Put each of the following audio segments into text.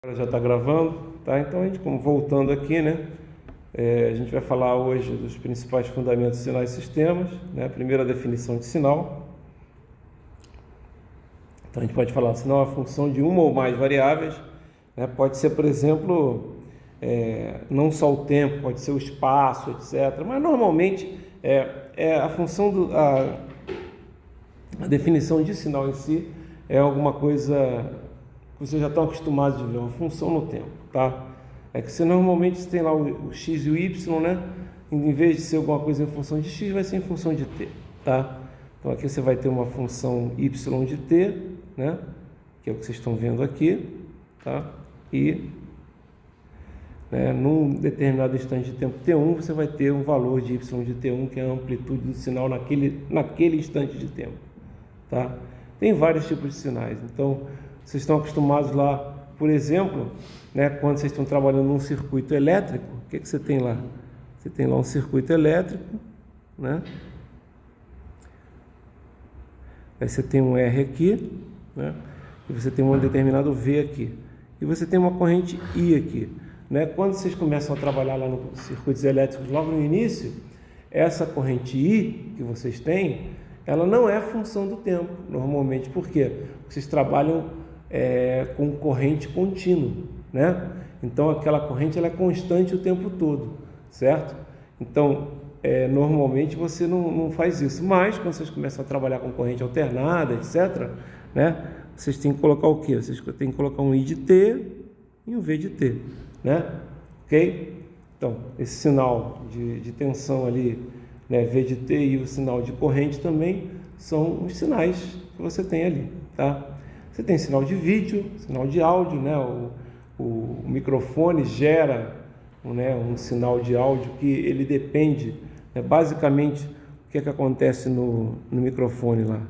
Agora já está gravando, tá? Então, voltando aqui, né? A gente vai falar hoje dos principais fundamentos de sinais e sistemas, né? Primeiro, a definição de sinal. Então, a gente pode falar sinal é a função de uma ou mais variáveis, né? Pode ser, por exemplo, não só o tempo, pode ser o espaço, etc. Mas, normalmente, a função a definição de sinal em si é alguma coisa que vocês já estão acostumados a ver, uma função no tempo, tá? É que normalmente você tem lá o x e o y, né? Em vez de ser alguma coisa em função de x, vai ser em função de t, tá? Então aqui você vai ter uma função y de t, né? Que é o que vocês estão vendo aqui, tá? E num determinado instante de tempo t1, você vai ter um valor de y de t1, que é a amplitude do sinal naquele instante de tempo, tá? Tem vários tipos de sinais, então vocês estão acostumados lá, por exemplo, né, quando vocês estão trabalhando num circuito elétrico, o que você tem lá? Você tem lá um circuito elétrico, né? Aí você tem um R aqui, né? E você tem um determinado V aqui. E você tem uma corrente I aqui, né? Quando vocês começam a trabalhar lá nos circuitos elétricos, logo no início, essa corrente I que vocês têm, ela não é função do tempo, normalmente. Por quê? Porque vocês trabalham com corrente contínua, né? Então aquela corrente ela é constante o tempo todo, certo? Então normalmente você não faz isso, mas quando vocês começam a trabalhar com corrente alternada, etc., né? Vocês têm que colocar o quê? Vocês têm que colocar um I de T e um V de T, né? Ok? Então esse sinal de tensão ali, né, V de T, e o sinal de corrente também são os sinais que você tem ali, tá? Você tem sinal de vídeo, sinal de áudio, né? O microfone gera, né, um sinal de áudio que ele depende, né? Basicamente, o que acontece no microfone lá?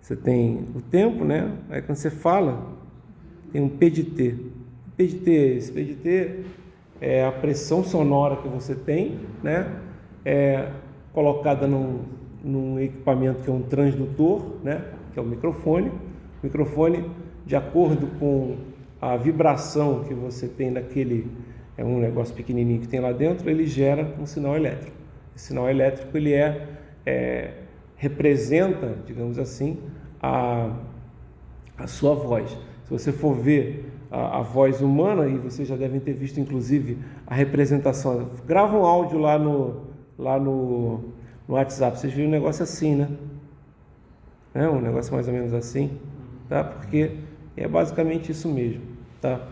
Você tem o tempo, né? Aí quando você fala, tem um P de T. P de T, esse P de T é a pressão sonora que você tem, né? Colocada num equipamento que é um transdutor, né? Que é o microfone. O microfone, de acordo com a vibração que você tem naquele, um negócio pequenininho que tem lá dentro, ele gera um sinal elétrico. Esse sinal elétrico ele representa, digamos assim, a sua voz. Se você for ver a voz humana, e vocês já devem ter visto inclusive a representação, grava um áudio lá no WhatsApp, vocês viram um negócio assim, né? Um negócio mais ou menos assim, tá? Porque é basicamente isso mesmo, tá?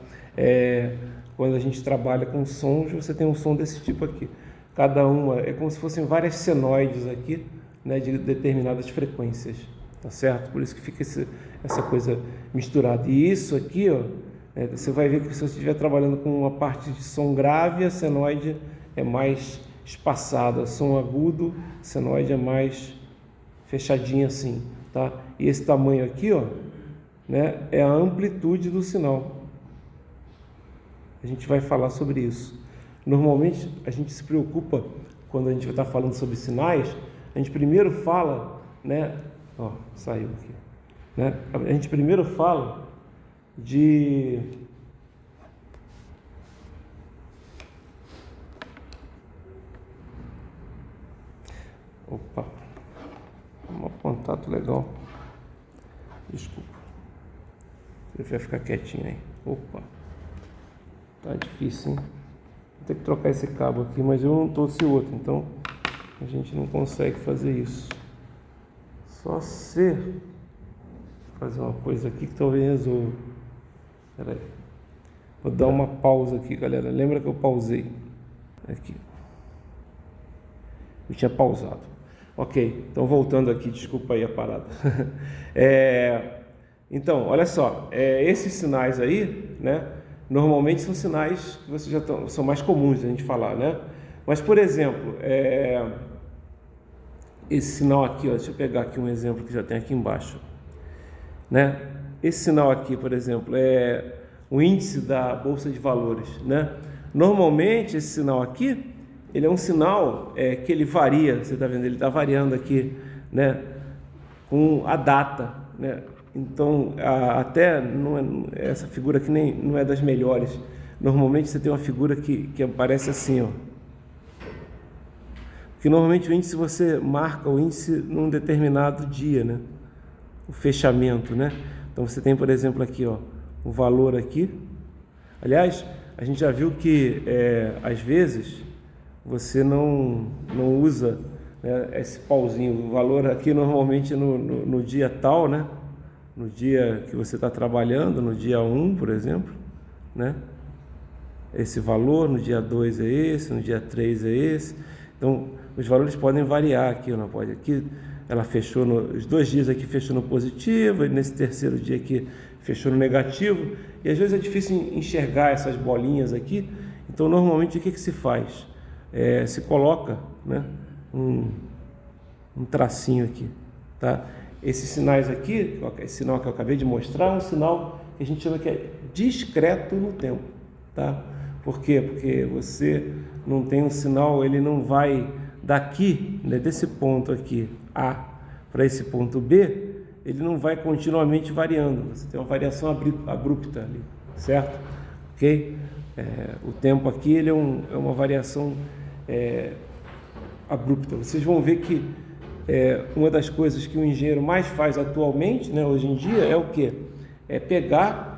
Quando a gente trabalha com sons, você tem um som desse tipo aqui. Cada uma é como se fossem várias senoides aqui, né, de determinadas frequências, tá certo? Por isso que fica essa coisa misturada. E isso aqui, ó, você vai ver que se você estiver trabalhando com uma parte de som grave, a senoide é mais espaçada, som agudo, a senoide é mais fechadinha assim, tá? E esse tamanho aqui, ó, né, é a amplitude do sinal. A gente vai falar sobre isso. Normalmente a gente se preocupa quando a gente vai estar falando sobre sinais. A gente primeiro fala, né? Ó, saiu aqui, né? A gente primeiro fala de opa, um contato legal. Desculpa. Você vai ficar quietinho aí. Opa, tá difícil, hein? Vou ter que trocar esse cabo aqui, mas eu não trouxe outro, então a gente não consegue fazer isso. Só se fazer uma coisa aqui que talvez resolva. Espera aí. Vou dar uma pausa aqui, galera. Lembra que eu pausei? Aqui. Eu tinha pausado. Ok, então voltando aqui, desculpa aí a parada. Então, olha só, esses sinais aí, né? Normalmente são sinais que vocês são mais comuns a gente falar, né? Mas, por exemplo, esse sinal aqui, ó, deixa eu pegar aqui um exemplo que já tem aqui embaixo, né? Esse sinal aqui, por exemplo, é o índice da Bolsa de Valores, né? Normalmente esse sinal aqui, ele é um sinal que ele varia, você está vendo, ele está variando aqui, né? Com a data, né? Então, até não é, essa figura aqui não é das melhores. Normalmente você tem uma figura que aparece assim, ó. Porque normalmente o índice você marca o índice num determinado dia, né? O fechamento, né? Então você tem, por exemplo, aqui, ó, o valor aqui. Aliás, a gente já viu que às vezes você não usa, né, esse pauzinho. O valor aqui normalmente no dia tal, né? No dia que você está trabalhando, no dia 1, por exemplo, né? Esse valor, no dia 2 é esse, no dia 3 é esse. Então, os valores podem variar aqui, não pode? Aqui ela fechou os 2 dias aqui fechou no positivo, e nesse terceiro dia aqui fechou no negativo, e às vezes é difícil enxergar essas bolinhas aqui. Então, normalmente, o que se faz? Se coloca, né, um tracinho aqui, tá? Esses sinais aqui, esse sinal que eu acabei de mostrar, é um sinal que a gente chama que é discreto no tempo, tá? Por quê? Porque você não tem um sinal, ele não vai daqui, né, desse ponto aqui A para esse ponto B, ele não vai continuamente variando, você tem uma variação abrupta ali, certo? Ok? O tempo aqui ele é uma variação abrupta. Vocês vão ver que uma das coisas que o engenheiro mais faz atualmente, né, hoje em dia, é o quê? É pegar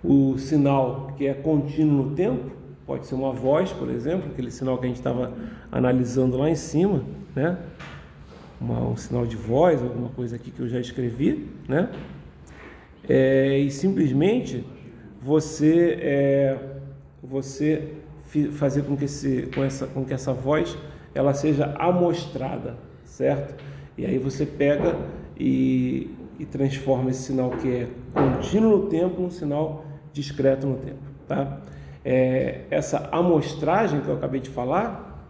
o sinal que é contínuo no tempo, pode ser uma voz, por exemplo, aquele sinal que a gente estava analisando lá em cima, né? Um sinal de voz, alguma coisa aqui que eu já escrevi, né? E simplesmente você fazer com que essa voz ela seja amostrada, certo? E aí você pega e transforma esse sinal que é contínuo no tempo num sinal discreto no tempo, tá? Essa amostragem que eu acabei de falar,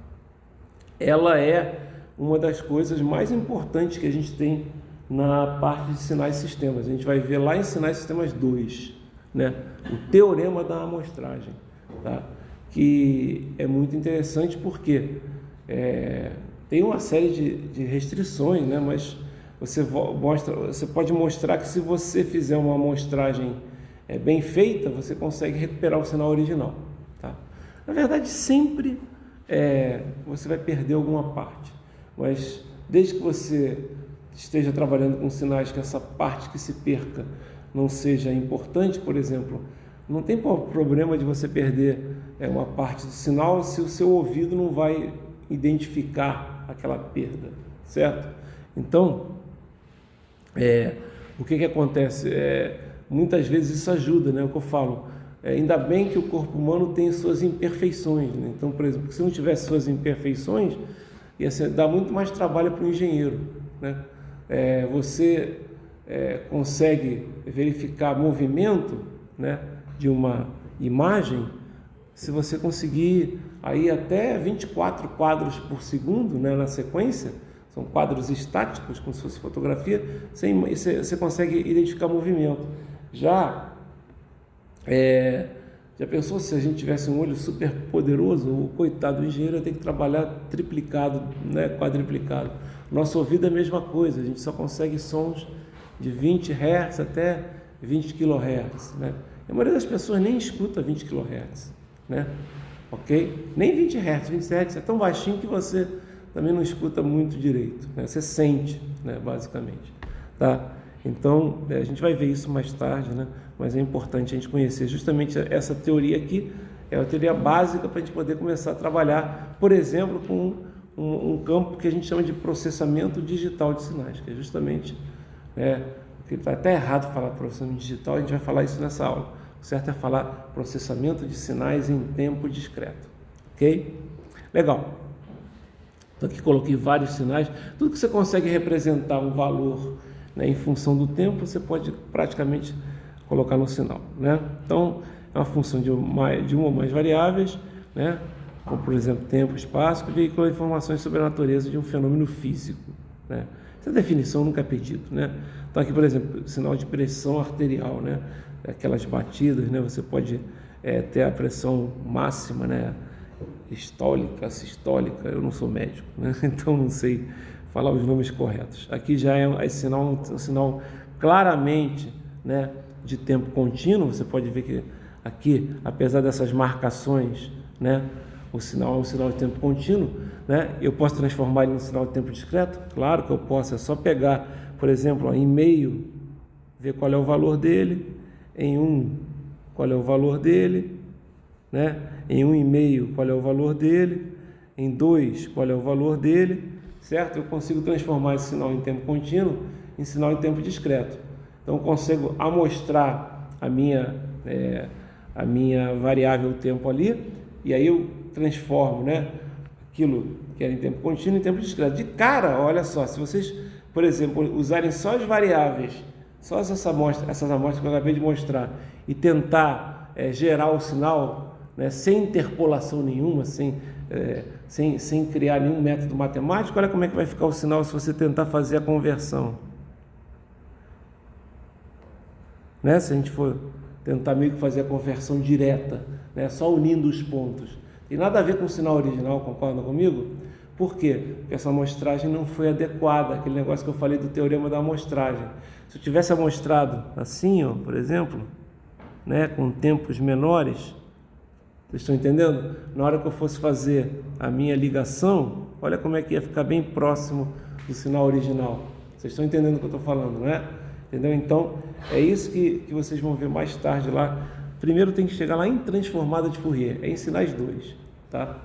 ela é uma das coisas mais importantes que a gente tem na parte de sinais e sistemas. A gente vai ver lá em Sinais e Sistemas 2, né? O teorema da amostragem, tá? Que é muito interessante porque tem uma série de restrições, né? Mas você pode mostrar que se você fizer uma amostragem bem feita, você consegue recuperar o sinal original, tá? Na verdade, sempre você vai perder alguma parte, mas desde que você esteja trabalhando com sinais que essa parte que se perca não seja importante, por exemplo, não tem problema de você perder uma parte do sinal se o seu ouvido não vai identificar aquela perda, certo? Então, o que acontece? Muitas vezes isso ajuda, né? O que eu falo, ainda bem que o corpo humano tem suas imperfeições, né? Então, por exemplo, se não tivesse suas imperfeições, ia dar muito mais trabalho para o engenheiro, né? Você consegue verificar movimento, né, de uma imagem se você conseguir aí até 24 quadros por segundo, né, na sequência. São quadros estáticos, como se fosse fotografia, você consegue identificar movimento. Já pensou se a gente tivesse um olho super poderoso? O coitado do engenheiro ia ter que trabalhar triplicado, né, quadriplicado. Nosso ouvido é a mesma coisa, a gente só consegue sons de 20 Hz até 20 kHz, né? A maioria das pessoas nem escuta 20 kHz, né? Ok? Nem 20 Hz, 20 Hz é tão baixinho que você também não escuta muito direito, né? Você sente, né, basicamente, tá? Então, a gente vai ver isso mais tarde, né? Mas é importante a gente conhecer justamente essa teoria aqui, é a teoria básica para a gente poder começar a trabalhar, por exemplo, com um campo que a gente chama de processamento digital de sinais, que é justamente, porque está até errado falar processamento digital, a gente vai falar isso nessa aula. O certo é falar processamento de sinais em tempo discreto, ok? Legal. Então aqui coloquei vários sinais, tudo que você consegue representar um valor, né, em função do tempo, você pode praticamente colocar no sinal, né? Então é uma função de uma ou mais variáveis, né, como por exemplo tempo, espaço, que veicula informações sobre a natureza de um fenômeno físico, né? Essa definição nunca é pedida, né? Então aqui, por exemplo, sinal de pressão arterial, né? Aquelas batidas, né? Você pode ter a pressão máxima, né? Estólica, sistólica, eu não sou médico, né? Então não sei falar os nomes corretos. Aqui já é esse sinal, um sinal claramente, né, de tempo contínuo. Você pode ver que aqui, apesar dessas marcações, né, o sinal é um sinal de tempo contínuo, né? Eu posso transformar ele em um sinal de tempo discreto? Claro que eu posso, é só pegar, por exemplo, ó, em meio, ver qual é o valor dele, em 1, qual é o valor dele, né? Em 1,5, qual é o valor dele, em 2, qual é o valor dele, certo? Eu consigo transformar esse sinal em tempo contínuo em sinal em tempo discreto. Então, eu consigo amostrar a minha variável tempo ali, e aí eu transformo, né, aquilo que era em tempo contínuo em tempo discreto. De cara, olha só, se vocês, por exemplo, usarem só as variáveis, só essas amostras que eu acabei de mostrar, e tentar gerar o sinal, né, sem interpolação nenhuma, sem criar nenhum método matemático, olha como é que vai ficar o sinal se você tentar fazer a conversão. Né? Se a gente for tentar meio que fazer a conversão direta, né, só unindo os pontos. Tem nada a ver com o sinal original, concordam comigo? Por quê? Porque essa amostragem não foi adequada, aquele negócio que eu falei do teorema da amostragem. Se eu tivesse amostrado assim, ó, por exemplo, né, com tempos menores, vocês estão entendendo? Na hora que eu fosse fazer a minha ligação, olha como é que ia ficar bem próximo do sinal original. Vocês estão entendendo o que eu estou falando, não é? Entendeu? Então, é isso que vocês vão ver mais tarde lá. Primeiro tem que chegar lá em transformada de Fourier, é em sinais 2, tá?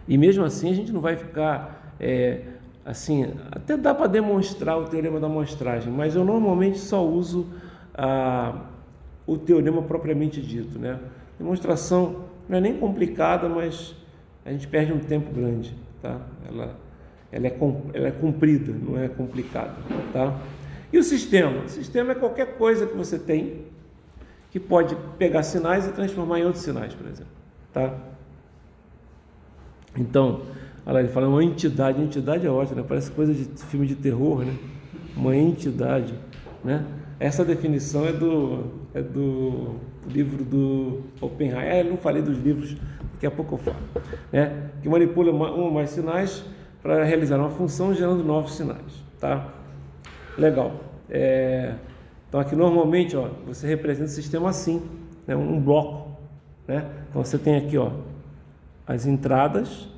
E mesmo assim a gente não vai ficar, assim, até dá para demonstrar o teorema da amostragem, mas eu normalmente só uso o teorema propriamente dito, né? Demonstração não é nem complicada, mas a gente perde um tempo grande, tá? Ela é comprida, não é complicada, tá? E o sistema? O sistema é qualquer coisa que você tem que pode pegar sinais e transformar em outros sinais, por exemplo, tá? Então, olha lá, ele fala uma entidade. Entidade é ótimo, né? Parece coisa de filme de terror, né? Uma entidade, né? Essa definição é do livro do Oppenheimer. Eu não falei dos livros, daqui a pouco eu falo, né? Que manipula um ou mais sinais para realizar uma função gerando novos sinais, tá? Legal. Então aqui normalmente, ó, você representa o sistema assim, né? Um bloco, né? Então você tem aqui, ó, as entradas,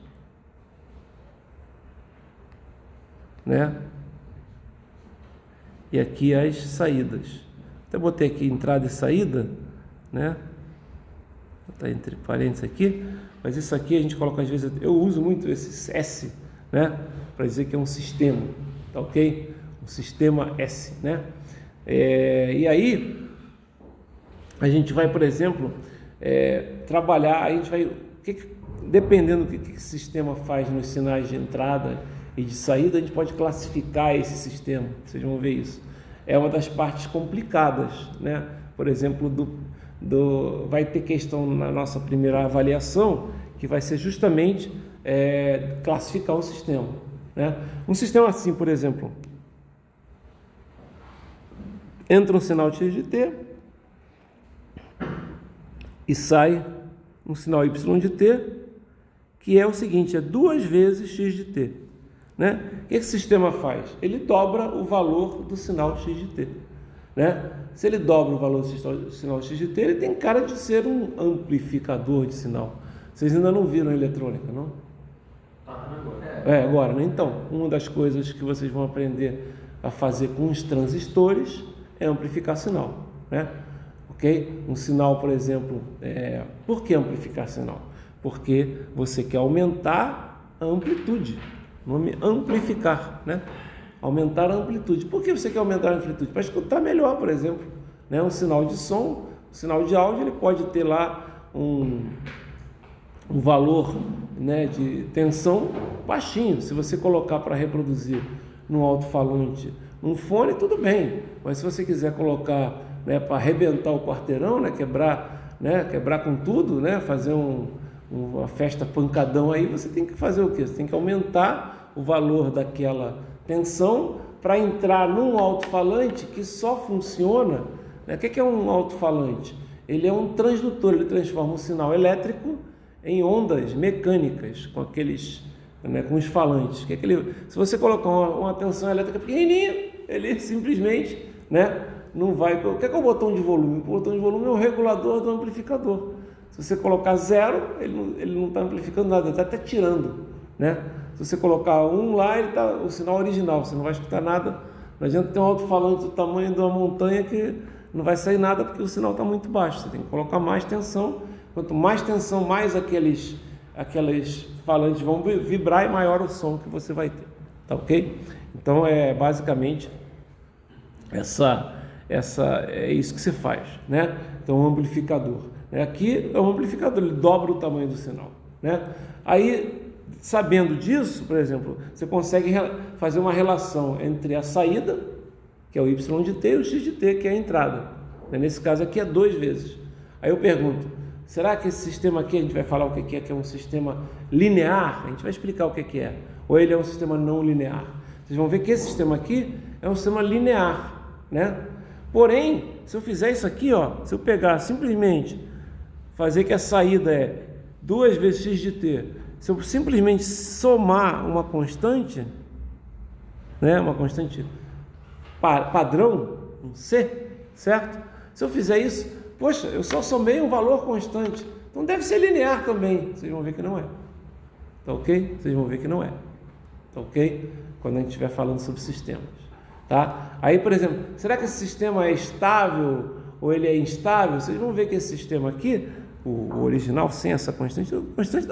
né? E aqui as saídas. Até botei aqui entrada e saída, né? Tá entre parênteses aqui, mas isso aqui a gente coloca às vezes, eu uso muito esse S, né? Para dizer que é um sistema, tá ok? Um sistema S, né? E aí a gente vai, por exemplo, trabalhar, a gente vai, dependendo do que o sistema faz nos sinais de entrada e de saída, a gente pode classificar esse sistema, vocês vão ver isso. É uma das partes complicadas, né? Por exemplo, vai ter questão na nossa primeira avaliação, que vai ser justamente classificar um sistema, né? Um sistema assim, por exemplo, entra um sinal x de t e sai um sinal y de t, que é o seguinte, é 2 vezes x de t, né? O que esse sistema faz? Ele dobra o valor do sinal x de t, né? Se ele dobra o valor do sinal x de t, ele tem cara de ser um amplificador de sinal. Vocês ainda não viram a eletrônica, não? Agora, né? Então, uma das coisas que vocês vão aprender a fazer com os transistores é amplificar sinal, né? Ok? Um sinal, por exemplo, por que amplificar sinal? Porque você quer aumentar a amplitude, o nome amplificar, né? Aumentar a amplitude. Por que você quer aumentar a amplitude? Para escutar melhor, por exemplo, né? Um sinal de som, um sinal de áudio, ele pode ter lá um valor, né, de tensão baixinho. Se você colocar para reproduzir no alto-falante, num fone, tudo bem, mas se você quiser colocar, né, para arrebentar o quarteirão, né, quebrar com tudo, né, fazer uma festa pancadão aí, você tem que fazer o quê? Você tem que aumentar o valor daquela tensão para entrar num alto-falante que só funciona, né? O que é um alto-falante? Ele é um transdutor, ele transforma um sinal elétrico em ondas mecânicas com aqueles, né, com os falantes. Se você colocar uma tensão elétrica pequenininha, ele simplesmente, né, não vai... O que é o botão de volume? O botão de volume é o regulador do amplificador. Se você colocar 0, ele não está amplificando nada, ele está até tirando, né? Se você colocar 1 lá, ele está o sinal original, você não vai escutar nada. Não adianta ter um alto-falante do tamanho de uma montanha que não vai sair nada porque o sinal está muito baixo. Você tem que colocar mais tensão. Quanto mais tensão, mais aqueles falantes vão vibrar e maior o som que você vai ter. Tá ok? Então é basicamente é isso que se faz, né? Então um amplificador. Aqui é um amplificador, ele dobra o tamanho do sinal, né? Aí, sabendo disso, por exemplo, você consegue fazer uma relação entre a saída, que é o Y de T, e o X de T, que é a entrada. Nesse caso aqui é 2 vezes. Aí eu pergunto, será que esse sistema aqui, a gente vai falar o que é um sistema linear? A gente vai explicar o que é. Ou ele é um sistema não linear? Vocês vão ver que esse sistema aqui é um sistema linear, né? Porém, se eu fizer isso aqui, ó, se eu pegar simplesmente fazer que a saída é 2 vezes x de t, se eu simplesmente somar uma constante, né, uma constante padrão, um C, certo? Se eu fizer isso, poxa, eu só somei um valor constante, então deve ser linear também. Vocês vão ver que não é. Tá ok? Vocês vão ver que não é. Tá ok? Quando a gente estiver falando sobre sistemas. Tá? Aí, por exemplo, será que esse sistema é estável ou ele é instável? Vocês vão ver que esse sistema aqui, o original sem essa constante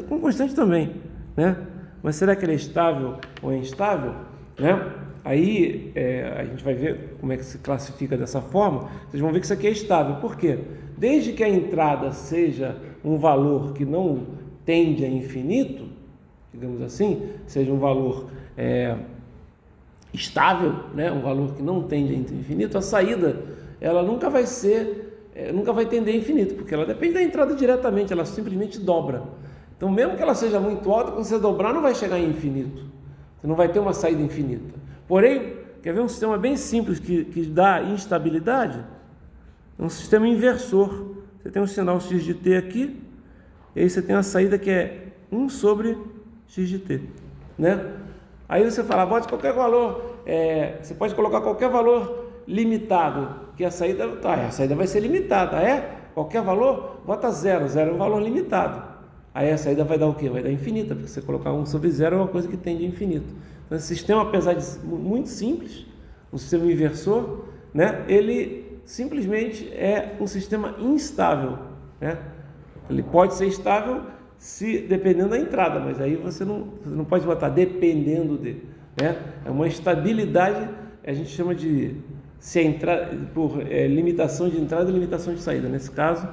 com constante também, né? Mas será que ele é estável ou é instável, né? Aí a gente vai ver como é que se classifica dessa forma. Vocês vão ver que isso aqui é estável. Por quê? Desde que a entrada seja um valor que não tende a infinito, digamos assim, seja um valor estável, né? Um valor que não tende a infinito, a saída ela nunca vai tender a infinito, porque ela depende da entrada diretamente, ela simplesmente dobra. Então, mesmo que ela seja muito alta, quando você dobrar, não vai chegar em infinito. Você não vai ter uma saída infinita. Porém, quer ver um sistema bem simples que dá instabilidade? É um sistema inversor. Você tem um sinal x de t aqui, e aí você tem a saída que é 1 sobre x de t, né? Aí você fala, bote qualquer valor, você pode colocar qualquer valor limitado, que a saída vai ser limitada, qualquer valor, bota 0, 0 é um valor limitado, aí a saída vai dar o quê? Vai dar infinita, porque você colocar 1 sobre 0 é uma coisa que tende a infinito. Então esse sistema, apesar de muito simples, um sistema inversor, né, ele simplesmente é um sistema instável, né? Ele pode ser estável dependendo da entrada, mas aí você não pode botar dependendo de, né? É uma estabilidade, a gente chama de limitação de entrada e limitação de saída. Nesse caso,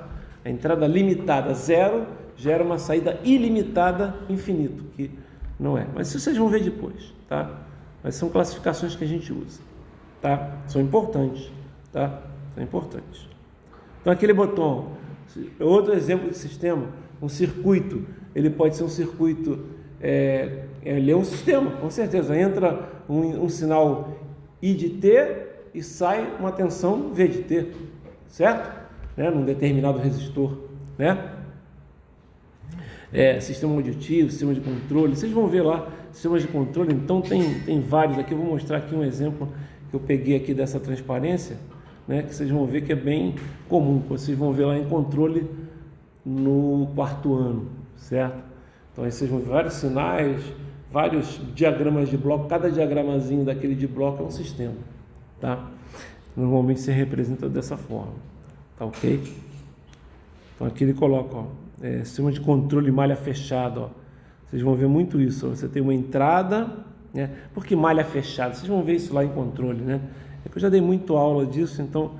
a entrada limitada 0 gera uma saída ilimitada infinito, que não é. Mas isso vocês vão ver depois, tá? Mas são classificações que a gente usa, tá? São importantes, tá? São importantes. Então aquele botão, outro exemplo de sistema, um circuito, ele pode ser um circuito, ele é um sistema, com certeza. Entra um sinal I de T e sai uma tensão V de T, certo? Né? Num determinado resistor, né? Sistema auditivo, sistema de controle, vocês vão ver lá, sistemas de controle, então tem vários aqui. Eu vou mostrar aqui um exemplo que eu peguei aqui dessa transparência, né? Que vocês vão ver que é bem comum, vocês vão ver lá em controle no 4º ano, certo? Então aí vocês vão ver vários sinais, vários diagramas de bloco, cada diagramazinho daquele de bloco é um sistema, tá? Normalmente se representa dessa forma, tá ok? Então aqui ele coloca, ó, sistema de controle malha fechada, ó. Vocês vão ver muito isso, ó. Você tem uma entrada, né? Por que malha fechada? Vocês vão ver isso lá em controle, né? Eu já dei muito aula disso, então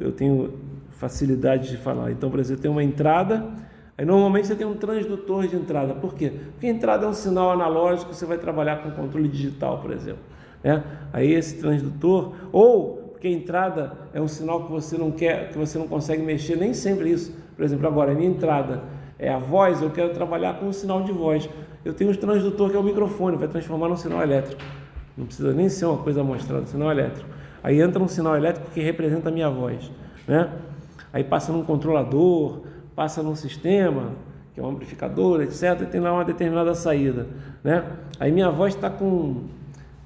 eu tenho facilidade de falar. Então, por exemplo, tem uma entrada, aí normalmente você tem um transdutor de entrada. Por quê? Porque a entrada é um sinal analógico, você vai trabalhar com controle digital, por exemplo, né? Aí esse transdutor, ou porque a entrada é um sinal que você não quer, que você não consegue mexer, nem sempre isso. Por exemplo, agora a minha entrada é a voz, eu quero trabalhar com um sinal de voz. Eu tenho um transdutor que é o microfone, vai transformar num sinal elétrico. Não precisa nem ser uma coisa amostrada, sinal elétrico. Aí entra um sinal elétrico que representa a minha voz, né? Aí passa num controlador, passa num sistema, que é um amplificador, etc. E tem lá uma determinada saída, né? Aí minha voz está com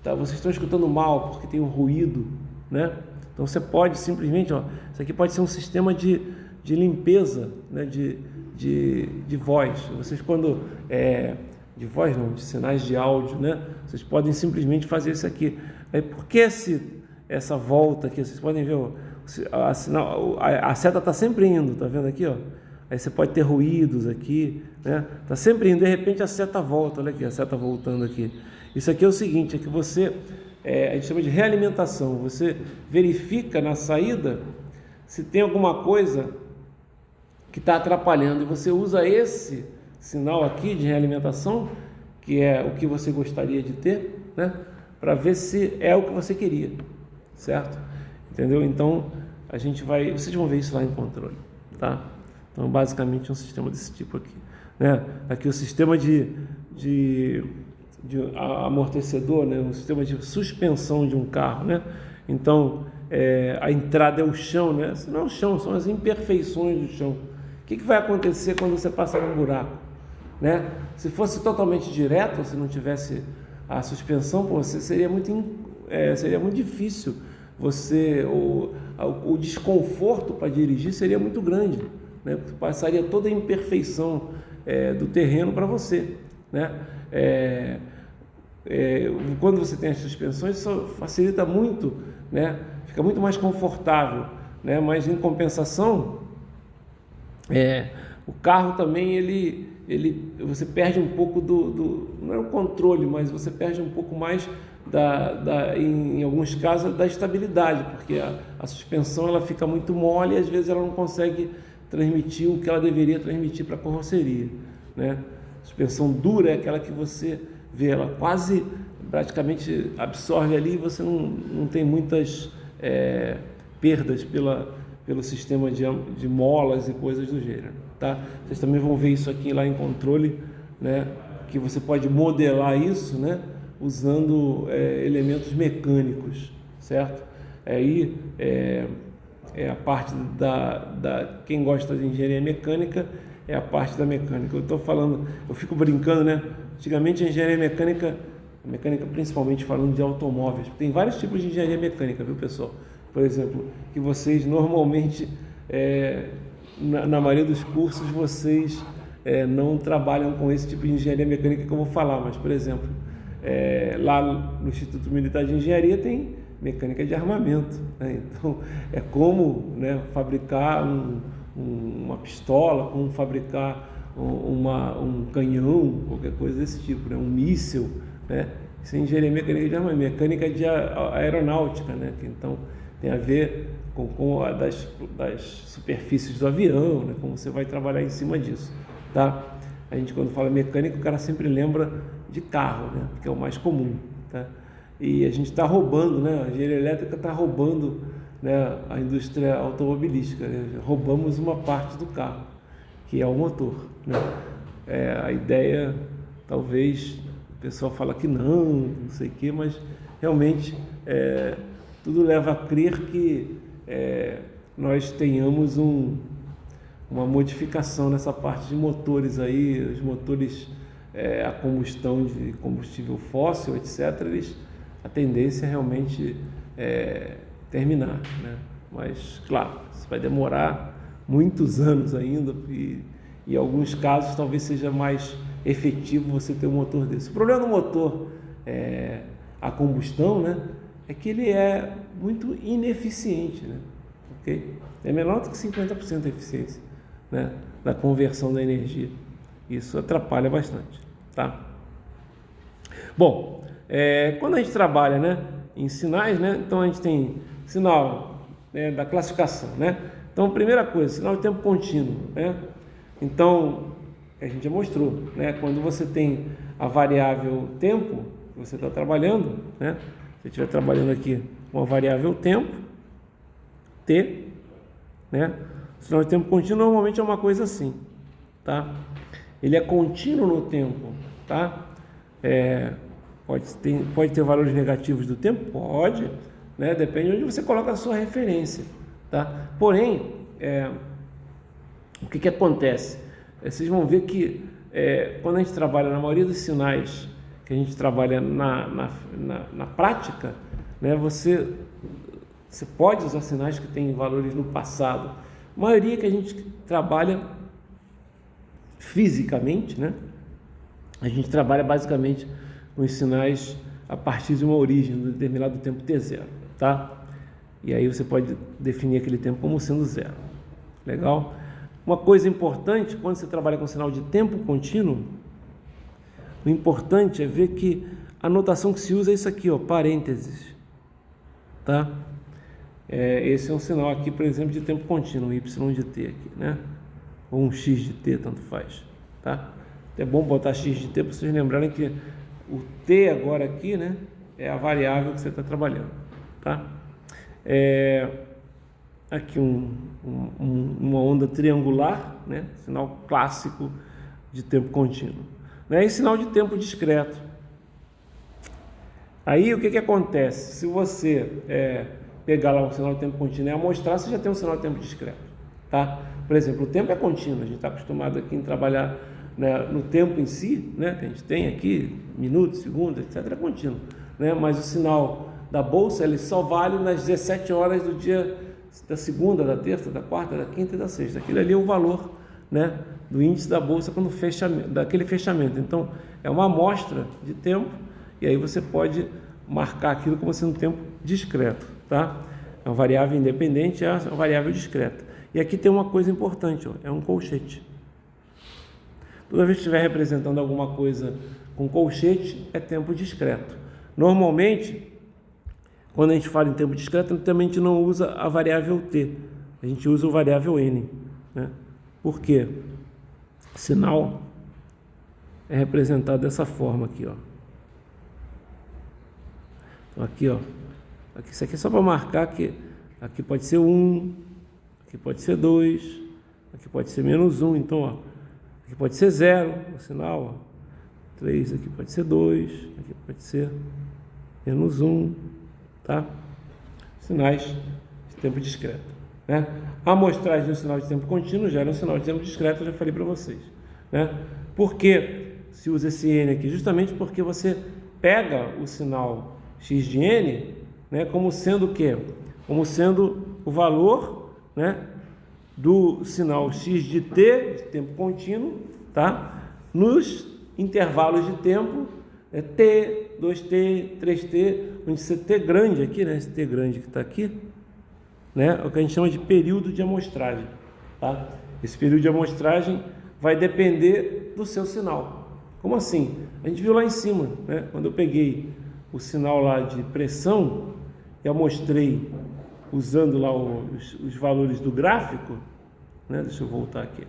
tá? Vocês estão escutando mal porque tem um ruído, né? Então você pode simplesmente, ó, isso aqui pode ser um sistema de limpeza, né? de voz. Vocês quando de voz não, de sinais de áudio, né? Vocês podem simplesmente fazer isso aqui. Aí por que essa volta aqui? Vocês podem ver, ó, a seta está sempre indo, tá vendo aqui, ó? Aí você pode ter ruídos aqui, né? Tá sempre indo, de repente a seta volta, olha aqui, a seta voltando aqui. Isso aqui é o seguinte, é que você, a gente chama de realimentação, você verifica na saída se tem alguma coisa que está atrapalhando, e você usa esse sinal aqui de realimentação, que é o que você gostaria de ter, né? Para ver se é o que você queria, certo? Entendeu? Então, vocês vão ver isso lá em controle, tá? Então, basicamente, é um sistema desse tipo aqui, né? Aqui o sistema de amortecedor, né? Um sistema de suspensão de um carro, né? Então, a entrada é o chão, né? Não é o chão, são as imperfeições do chão. O que vai acontecer quando você passar num buraco, né? Se fosse totalmente direto, se não tivesse a suspensão, você seria muito difícil. O desconforto para dirigir seria muito grande, né? Passaria toda a imperfeição do terreno para você, né? Quando você tem as suspensões, isso facilita muito, né? Fica muito mais confortável, né? Mas em compensação, o carro também você perde um pouco não é o controle, mas você perde um pouco mais em alguns casos da estabilidade, porque a suspensão ela fica muito mole e às vezes ela não consegue transmitir o que ela deveria transmitir para a carroceria, né? A suspensão dura é aquela que você vê, ela quase praticamente absorve ali e você não tem muitas perdas pelo sistema de molas e coisas do gênero, tá? Vocês também vão ver isso aqui lá em controle, né? Que você pode modelar isso, né? Usando elementos mecânicos, certo? Aí a parte quem gosta de engenharia mecânica é a parte da mecânica. Eu fico brincando, né? Antigamente a engenharia mecânica principalmente falando de automóveis, tem vários tipos de engenharia mecânica, viu, pessoal? Por exemplo, que vocês normalmente, na maioria dos cursos, vocês não trabalham com esse tipo de engenharia mecânica que eu vou falar, mas, por exemplo, lá no Instituto Militar de Engenharia tem mecânica de armamento, né? Então, é como, né, fabricar uma pistola, como fabricar um canhão, qualquer coisa desse tipo, né? Um míssil, né? Isso é engenharia mecânica de armamento, mecânica de aeronáutica, né? Então, tem a ver com das superfícies do avião, né? Como você vai trabalhar em cima disso, tá? A gente, quando fala mecânica, o cara sempre lembra de carro, né? Que é o mais comum, tá? E a gente está roubando, né? A engenharia elétrica está roubando, né, a indústria automobilística, né? Roubamos uma parte do carro, que é o motor, né? A ideia, talvez, o pessoal fala que não sei o quê, mas realmente tudo leva a crer que nós tenhamos uma modificação nessa parte de motores aí, os motores a combustão de combustível fóssil, etc., a tendência é realmente terminar, né? Mas, claro, isso vai demorar muitos anos ainda e em alguns casos talvez seja mais efetivo você ter um motor desse. O problema do motor a combustão, né, é que ele é muito ineficiente, né? Okay? É menor do que 50% a eficiência, né, da conversão da energia. Isso atrapalha bastante, tá? Bom, quando a gente trabalha, né, em sinais, né, então a gente tem sinal, né, da classificação, né? Então, primeira coisa, sinal de tempo contínuo, né? Então, a gente já mostrou, né? Quando você tem a variável tempo, você está trabalhando, né? Se você estiver trabalhando aqui com a variável tempo, T, né? O sinal de tempo contínuo normalmente é uma coisa assim, tá? Ele é contínuo no tempo, tá? Pode ter valores negativos do tempo? Pode, né? Depende de onde você coloca a sua referência, tá? Porém, o que acontece? Vocês vão ver que quando a gente trabalha na maioria dos sinais que que a gente trabalha na prática, né, você pode usar sinais que têm valores no passado. A maioria que a gente trabalha fisicamente, né, a gente trabalha basicamente com os sinais a partir de uma origem, de um determinado tempo t0, tá? E aí você pode definir aquele tempo como sendo zero. Legal? Uma coisa importante, quando você trabalha com sinal de tempo contínuo, o importante é ver que a notação que se usa é isso aqui, ó, parênteses, tá? Esse é um sinal aqui, por exemplo, de tempo contínuo, y de t aqui, né? Ou um x de t, tanto faz, tá? É bom botar x de t para vocês lembrarem que o t agora aqui, né, é a variável que você está trabalhando, tá? Aqui uma onda triangular, né? Sinal clássico de tempo contínuo, né? E sinal de tempo discreto. Aí o que acontece? Se você pegar lá um sinal de tempo contínuo e amostrar, você já tem um sinal de tempo discreto, tá? Por exemplo, o tempo é contínuo, a gente está acostumado aqui em trabalhar, né, no tempo em si, né, que a gente tem aqui, minutos, segundos, etc., é contínuo, né? Mas o sinal da bolsa, ele só vale nas 17 horas do dia da segunda, da terça, da quarta, da quinta e da sexta. Aquilo ali é o valor, né, do índice da bolsa quando daquele fechamento. Então, é uma amostra de tempo, e aí você pode marcar aquilo como sendo um tempo discreto, tá? É uma variável independente, é uma variável discreta. E aqui tem uma coisa importante, ó, é um colchete. Toda vez que estiver representando alguma coisa com colchete, é tempo discreto. Normalmente, quando a gente fala em tempo discreto, também a gente não usa a variável t, a gente usa o variável n, né? Por quê? O sinal é representado dessa forma aqui, ó. Então aqui, ó, isso aqui é só para marcar que aqui pode ser 1, aqui pode ser 2, aqui pode ser menos 1, então, ó, aqui pode ser 0, o sinal, ó, 3, aqui pode ser 2, aqui pode ser menos 1, tá? Sinais de tempo discreto, né? A amostragem de um sinal de tempo contínuo gera um sinal de tempo discreto, eu já falei para vocês, né? Por que se usa esse n aqui? Justamente porque você pega o sinal x de n, né, como sendo o quê? Como sendo o valor, né, do sinal x de t, de tempo contínuo, tá? Nos intervalos de tempo, t, 2t, 3t, onde esse t grande aqui, né, esse t grande que está aqui, né, é o que a gente chama de período de amostragem, tá? Esse período de amostragem vai depender do seu sinal. Como assim? A gente viu lá em cima, né, quando eu peguei o sinal lá de pressão e amostrei usando lá os valores do gráfico, né? Deixa eu voltar aqui.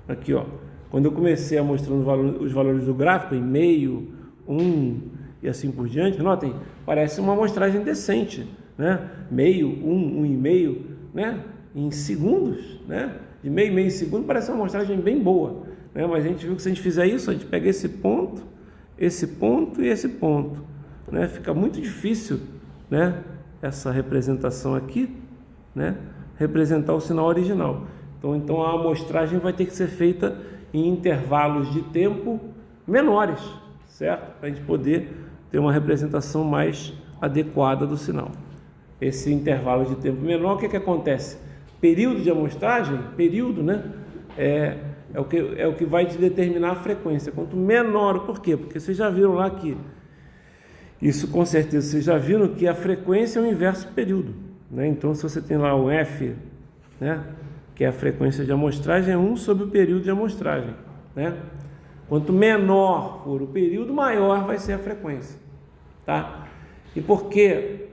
Aqui, ó. Quando eu comecei a mostrando os valores do gráfico, em meio, 1 e assim por diante, notem, parece uma amostragem decente, né? Meio, 1, 1,5, né? Em segundos, né? De meio segundo, parece uma amostragem bem boa, né? Mas a gente viu que se a gente fizer isso, a gente pega esse ponto e esse ponto, né? Fica muito difícil, né, essa representação aqui, né, representar o sinal original. Então a amostragem vai ter que ser feita em intervalos de tempo menores, certo? Para a gente poder ter uma representação mais adequada do sinal. Esse intervalo de tempo menor, o que acontece? Período de amostragem, período, né, é o que vai te determinar a frequência. Quanto menor, por quê? Porque vocês já viram lá que, isso com certeza vocês já viram que a frequência é o inverso do período, né? Então se você tem lá o f, né, que é a frequência de amostragem, é 1 sobre o período de amostragem, né? Quanto menor for o período, maior vai ser a frequência, tá? E por que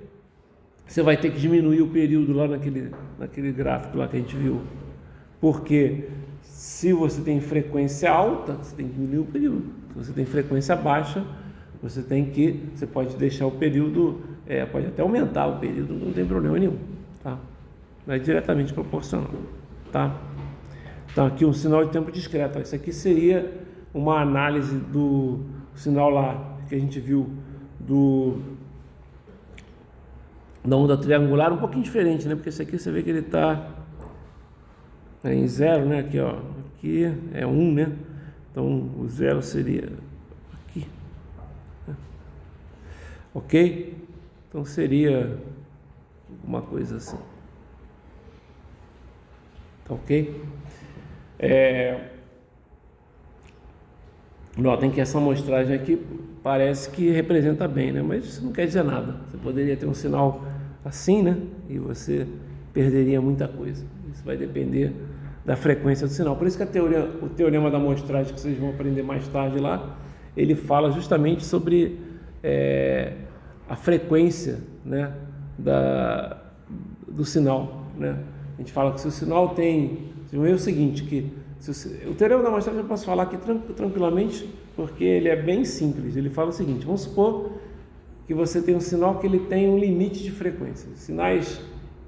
você vai ter que diminuir o período lá naquele gráfico lá que a gente viu? Porque se você tem frequência alta, você tem que diminuir o período. Se você tem frequência baixa, você pode deixar o período, pode até aumentar o período, não tem problema nenhum, tá? É diretamente proporcional, tá? Então aqui um sinal de tempo discreto. Isso aqui seria uma análise do sinal lá que a gente viu da onda triangular, um pouquinho diferente, né? Porque esse aqui você vê que ele está em 0, né? Aqui, ó, aqui é 1, né? Então o 0 seria ok? Então seria uma coisa assim, tá ok? Notem que essa amostragem aqui parece que representa bem, né? Mas isso não quer dizer nada. Você poderia ter um sinal assim, né? E você perderia muita coisa. Isso vai depender da frequência do sinal. Por isso que o teorema da amostragem, que vocês vão aprender mais tarde lá, ele fala justamente sobre a frequência, né, do sinal, né? A gente fala que se o sinal tem... É o seguinte, que o teorema da amostragem eu posso falar aqui tranquilamente, porque ele é bem simples. Ele fala o seguinte: vamos supor que você tem um sinal que ele tem um limite de frequência. Sinais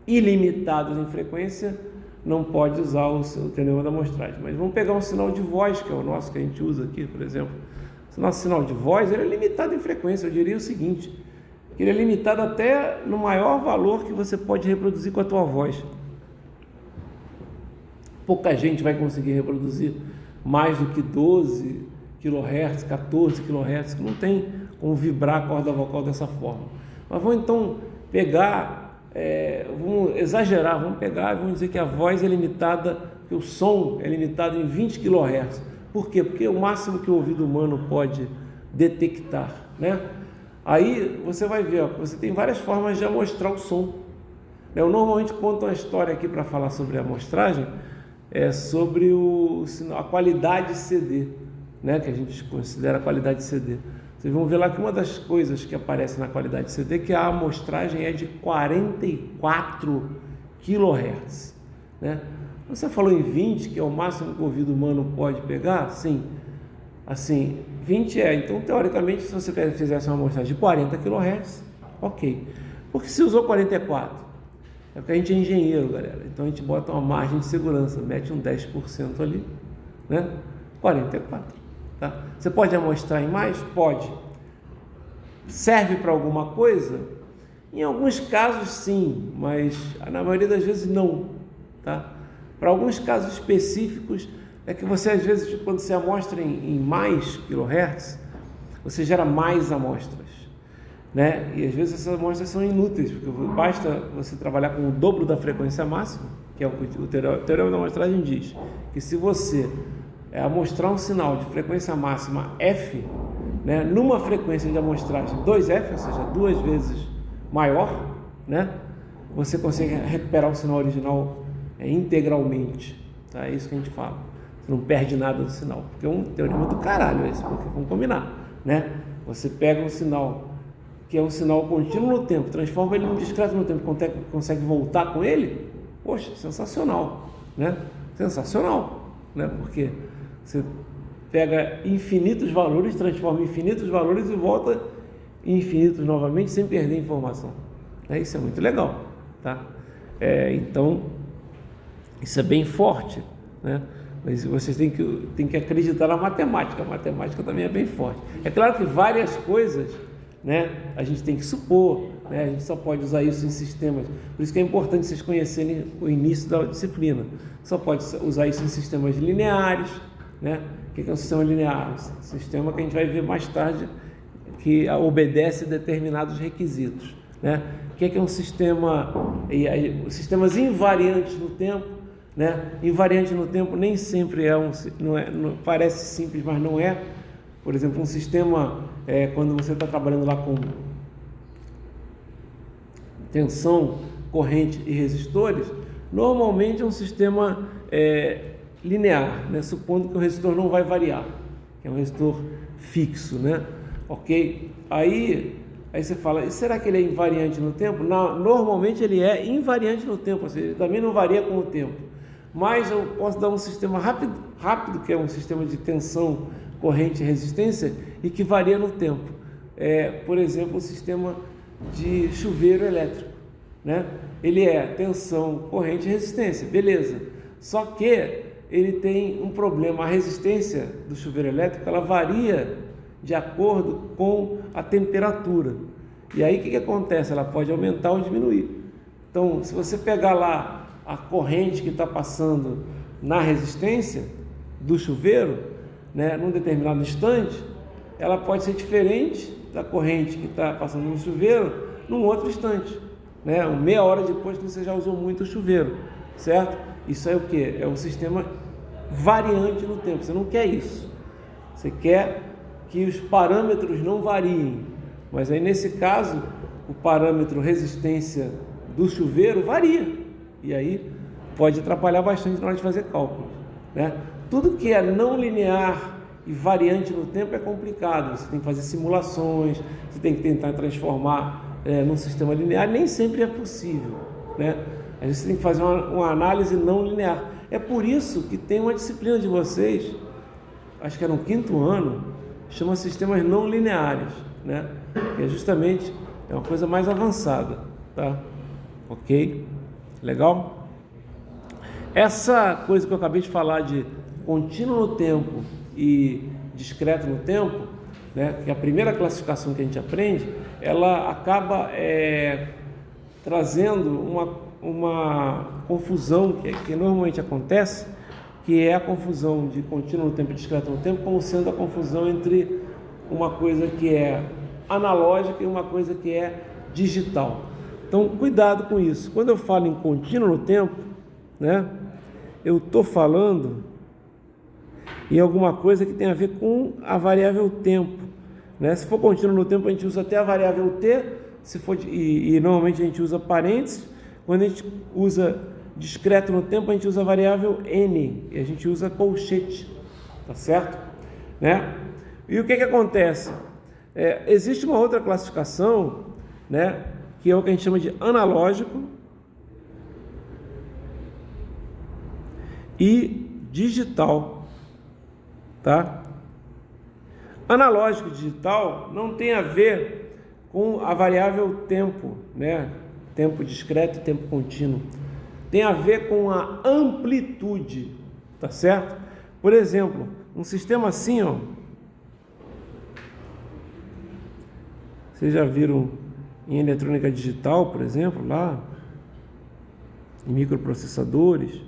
ilimitados em frequência não pode usar o teorema da amostragem. Mas vamos pegar um sinal de voz, que é o nosso que a gente usa aqui, por exemplo. O nosso sinal de voz ele é limitado em frequência. Eu diria o seguinte: ele é limitado até no maior valor que você pode reproduzir com a tua voz. Pouca gente vai conseguir reproduzir mais do que 12 kHz, 14 kHz, que não tem como vibrar a corda vocal dessa forma. Mas vamos então pegar, vamos exagerar, vamos dizer que a voz é limitada, que o som é limitado em 20 kHz. Por quê? Porque é o máximo que o ouvido humano pode detectar, né? Aí você vai ver, você tem várias formas de amostrar o som. Eu normalmente conto uma história aqui para falar sobre a amostragem, sobre a qualidade CD, né, que a gente considera a qualidade CD. Vocês vão ver lá que uma das coisas que aparece na qualidade CD que a amostragem é de 44 kHz, né? Você falou em 20, que é o máximo que o ouvido humano pode pegar? Sim. Assim, 20 então teoricamente, se você fizesse uma amostragem de 40 kHz, ok. Porque se usou 44? É porque a gente é engenheiro, galera. Então a gente bota uma margem de segurança, mete um 10% ali, né? 44, tá? Você pode amostrar em mais? Pode. Serve para alguma coisa? Em alguns casos sim, mas na maioria das vezes não, tá? Para alguns casos específicos, é que você às vezes, quando você amostra em mais kHz, você gera mais amostras, né? E às vezes essas amostras são inúteis, porque basta você trabalhar com o dobro da frequência máxima, que é o que o teorema da amostragem diz, que se você amostrar um sinal de frequência máxima F, né, numa frequência de amostragem 2F, ou seja, 2 vezes maior, né, você consegue recuperar o sinal original integralmente, tá? É isso que a gente fala. Você não perde nada do sinal, porque é um teorema do caralho esse, porque vamos combinar, né? Você pega um sinal que é um sinal contínuo no tempo, transforma ele em um discreto no tempo, consegue voltar com ele, poxa, sensacional, né? Sensacional, né? Porque você pega infinitos valores, transforma em infinitos valores e volta em infinitos novamente, sem perder informação. Isso é muito legal, tá? Então, isso é bem forte, né? Mas vocês têm que acreditar na matemática. A matemática também é bem forte. É claro que várias coisas, né, a gente tem que supor, né, a gente só pode usar isso em sistemas. Por isso que é importante vocês conhecerem o início da disciplina. Só pode usar isso em sistemas lineares, né? O que é um sistema linear? Um sistema que a gente vai ver mais tarde que obedece a determinados requisitos, né? O que é um sistema? Sistemas invariantes no tempo, né? Invariante no tempo nem sempre não parece simples, mas não é. Por exemplo, um sistema, quando você está trabalhando lá com tensão, corrente e resistores, normalmente é um sistema linear, né? Supondo que o resistor não vai variar, que é um resistor fixo, né? Ok? Aí você fala, e será que ele é invariante no tempo? Não, normalmente ele é invariante no tempo, ou seja, ele também não varia com o tempo. Mas eu posso dar um sistema rápido, que é um sistema de tensão, corrente e resistência, e que varia no tempo. Por exemplo, o sistema de chuveiro elétrico, né? Ele é tensão, corrente e resistência, beleza. Só que ele tem um problema, a resistência do chuveiro elétrico, ela varia de acordo com a temperatura. E aí o que acontece? Ela pode aumentar ou diminuir. Então, se você pegar lá a corrente que está passando na resistência do chuveiro, né, num determinado instante, ela pode ser diferente da corrente que está passando no chuveiro num outro instante, né? Meia hora depois que você já usou muito o chuveiro, certo? Isso é o que? É um sistema variante no tempo. Você não quer isso. Você quer que os parâmetros não variem. Mas aí nesse caso, o parâmetro resistência do chuveiro varia. E aí pode atrapalhar bastante na hora de fazer cálculos, né? Tudo que é não linear e variante no tempo é complicado. Você tem que fazer simulações, você tem que tentar transformar num sistema linear. Nem sempre é possível, né? A gente tem que fazer uma análise não linear. É por isso que tem uma disciplina de vocês, acho que era no 5º ano, chama sistemas não lineares, né? Que é justamente uma coisa mais avançada, tá? Ok? Legal? Essa coisa que eu acabei de falar de contínuo no tempo e discreto no tempo, né? Que é a primeira classificação que a gente aprende, ela acaba trazendo uma confusão que normalmente acontece, que é a confusão de contínuo no tempo e discreto no tempo, como sendo a confusão entre uma coisa que é analógica e uma coisa que é digital. Então, cuidado com isso. Quando eu falo em contínuo no tempo, né, eu estou falando em alguma coisa que tem a ver com a variável tempo, né? Se for contínuo no tempo, a gente usa até a variável t, e normalmente a gente usa parênteses. Quando a gente usa discreto no tempo, a gente usa a variável n, e a gente usa colchete, tá certo? Né? E o que acontece? Existe uma outra classificação, né, que é o que a gente chama de analógico e digital, tá? Analógico e digital não tem a ver com a variável tempo, né? Tempo discreto e tempo contínuo. Tem a ver com a amplitude, tá certo? Por exemplo, um sistema assim, ó. Vocês já viram em eletrônica digital, por exemplo, lá, em microprocessadores,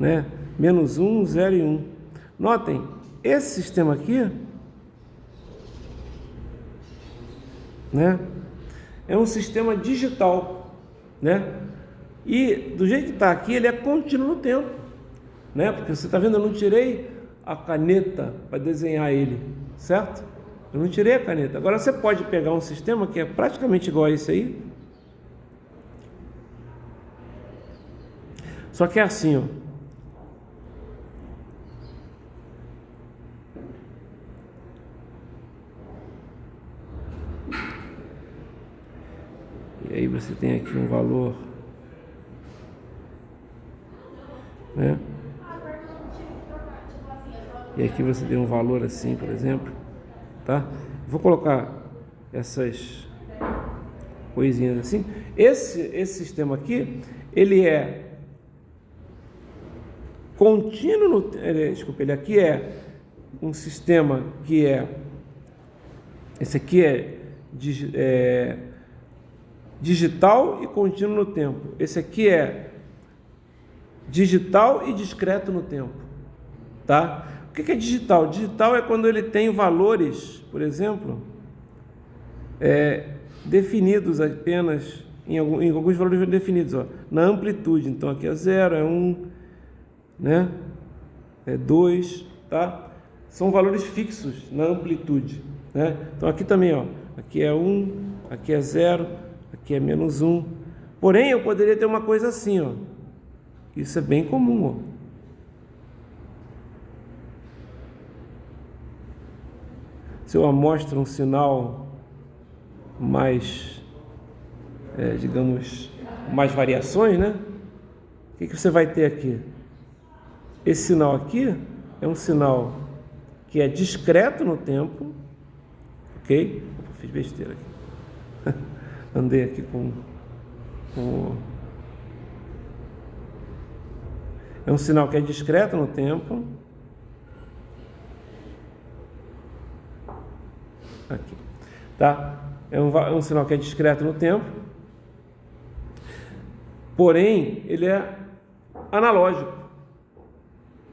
né? -1, 0 e 1. Notem, esse sistema aqui, né, é um sistema digital, né? E do jeito que está aqui, ele é contínuo no tempo, né? Porque você está vendo, eu não tirei a caneta para desenhar ele, certo? Eu não tirei a caneta. Agora você pode pegar um sistema que é praticamente igual a esse aí, só que é assim, ó. E aí você tem aqui um valor, né? E aqui você tem um valor assim, por exemplo, tá? Vou colocar essas coisinhas assim. Esse sistema aqui, ele é contínuo, ele aqui é um sistema que esse aqui é digital e contínuo no tempo. Esse aqui é digital e discreto no tempo, tá? O que é digital? Digital é quando ele tem valores, por exemplo, definidos apenas em alguns valores definidos, ó, na amplitude. Então aqui é 0, é 1, né? É 2, tá? São valores fixos na amplitude, né? Então aqui também, ó, aqui é 1, aqui é 0, aqui é -1. Porém, eu poderia ter uma coisa assim, ó. Isso é bem comum, ó. Se eu amostro um sinal mais, digamos, mais variações, né? O que você vai ter aqui? Esse sinal aqui é um sinal que é discreto no tempo, ok? Fiz besteira aqui. Andei aqui com... É um sinal que é discreto no tempo. Aqui, tá? É um sinal que é discreto no tempo. Porém, ele é analógico.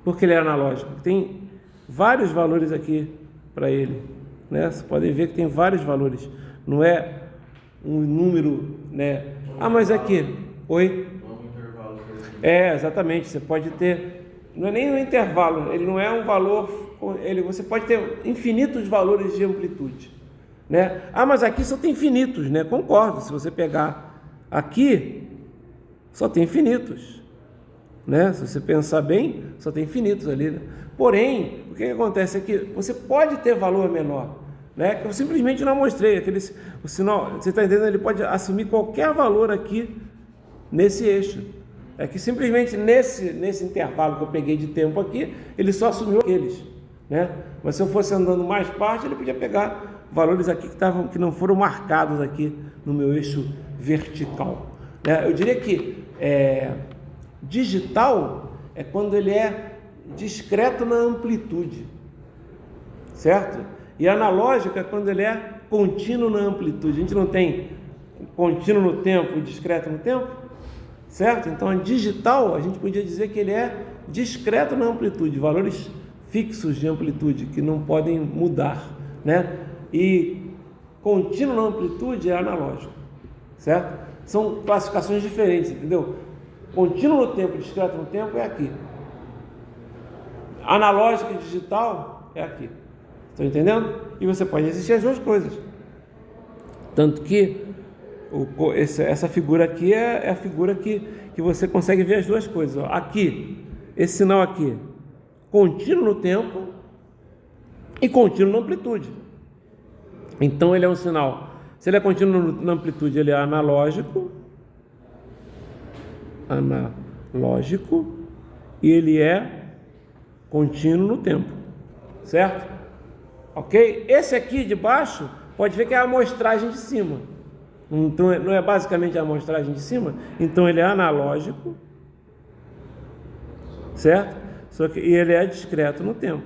Por que ele é analógico? Tem vários valores aqui para ele, né? Vocês podem ver que tem vários valores, não é um número, né? Ah, mas aqui, oi? Exatamente, você pode ter, não é nem um intervalo, ele não é um valor, você pode ter infinitos valores de amplitude, né? Ah, mas aqui só tem infinitos, né? Concordo, se você pegar aqui, só tem infinitos, né? Se você pensar bem, só tem infinitos ali, né? Porém, o que acontece é que você pode ter valor menor, né? Que eu simplesmente não mostrei, o sinal, você está entendendo? Ele pode assumir qualquer valor aqui nesse eixo. É que simplesmente nesse intervalo que eu peguei de tempo aqui, ele só assumiu aqueles, né? Mas se eu fosse andando mais parte, ele podia pegar valores aqui que não foram marcados aqui no meu eixo vertical, né? Eu diria que digital é quando ele é discreto na amplitude, certo? E analógico é quando ele é contínuo na amplitude. A gente não tem contínuo no tempo e discreto no tempo, certo? Então, digital, a gente podia dizer que ele é discreto na amplitude, valores fixos de amplitude que não podem mudar, né? E contínuo na amplitude é analógico, certo? São classificações diferentes, entendeu? Contínuo no tempo, discreto no tempo é aqui. Analógico e digital é aqui. Estão entendendo? E você pode existir as duas coisas. Tanto que essa figura aqui é a figura que você consegue ver as duas coisas. Ó. Aqui, esse sinal aqui, contínuo no tempo e contínuo na amplitude. Então ele é um sinal. Se ele é contínuo na amplitude, ele é analógico, e ele é contínuo no tempo, certo? Ok? Esse aqui de baixo, pode ver que é a amostragem de cima. Então, não é basicamente a amostragem de cima? Então ele é analógico, certo? Só que ele é discreto no tempo,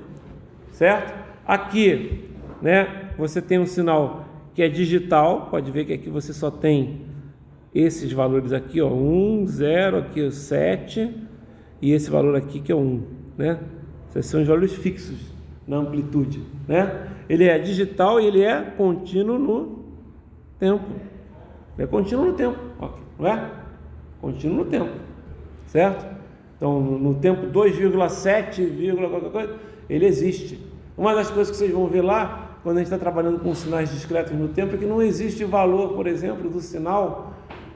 certo? Aqui, né, você tem um sinal que é digital, pode ver que aqui você só tem esses valores aqui, ó, 1, 0, aqui o 7, e esse valor aqui que é 1, né? Esses são os valores fixos na amplitude, né? Ele é digital e ele é contínuo no tempo. Ele é contínuo no tempo, não é? Contínuo no tempo, certo? Então, no tempo 2,7, qualquer coisa, ele existe. Uma das coisas que vocês vão ver lá, quando a gente está trabalhando com sinais discretos no tempo, é que não existe valor, por exemplo, do sinal,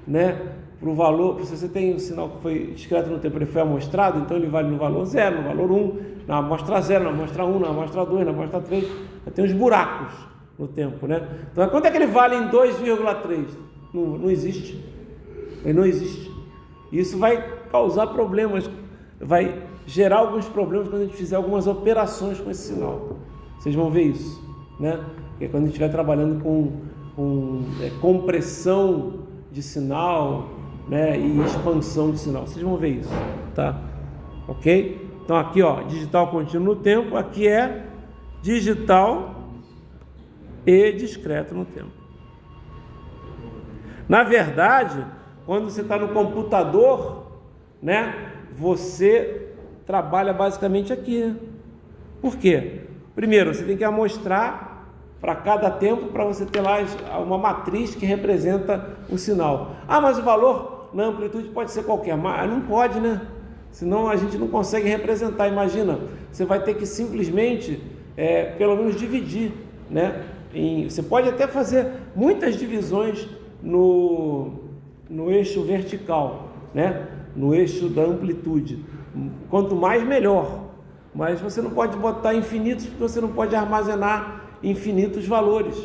né? Para o valor, se você tem um sinal que foi discreto no tempo, ele foi amostrado, então ele vale no valor 0, no valor 1, na amostra 0, na amostra 1, na amostra 2, na amostra 3, tem uns buracos no tempo, né? Então, quanto é que ele vale em 2,3? Não existe. Ele não existe. Isso vai causar problemas, vai gerar alguns problemas quando a gente fizer algumas operações com esse sinal. Vocês vão ver isso, né? Porque quando a gente estiver trabalhando com compressão de sinal, né, e expansão de sinal, vocês vão ver isso, tá? Ok? Então aqui, ó, digital contínuo no tempo, aqui é digital e discreto no tempo. Na verdade, quando você está no computador, né, você trabalha basicamente aqui. Por quê? Primeiro, você tem que amostrar para cada tempo, para você ter lá uma matriz que representa o sinal. Ah, mas o valor na amplitude pode ser qualquer. Mas não pode, né? Senão a gente não consegue representar. Imagina, você vai ter que simplesmente, pelo menos dividir, né? Você pode até fazer muitas divisões no eixo vertical, né? No eixo da amplitude. Quanto mais, melhor. Mas você não pode botar infinitos, porque você não pode armazenar infinitos valores.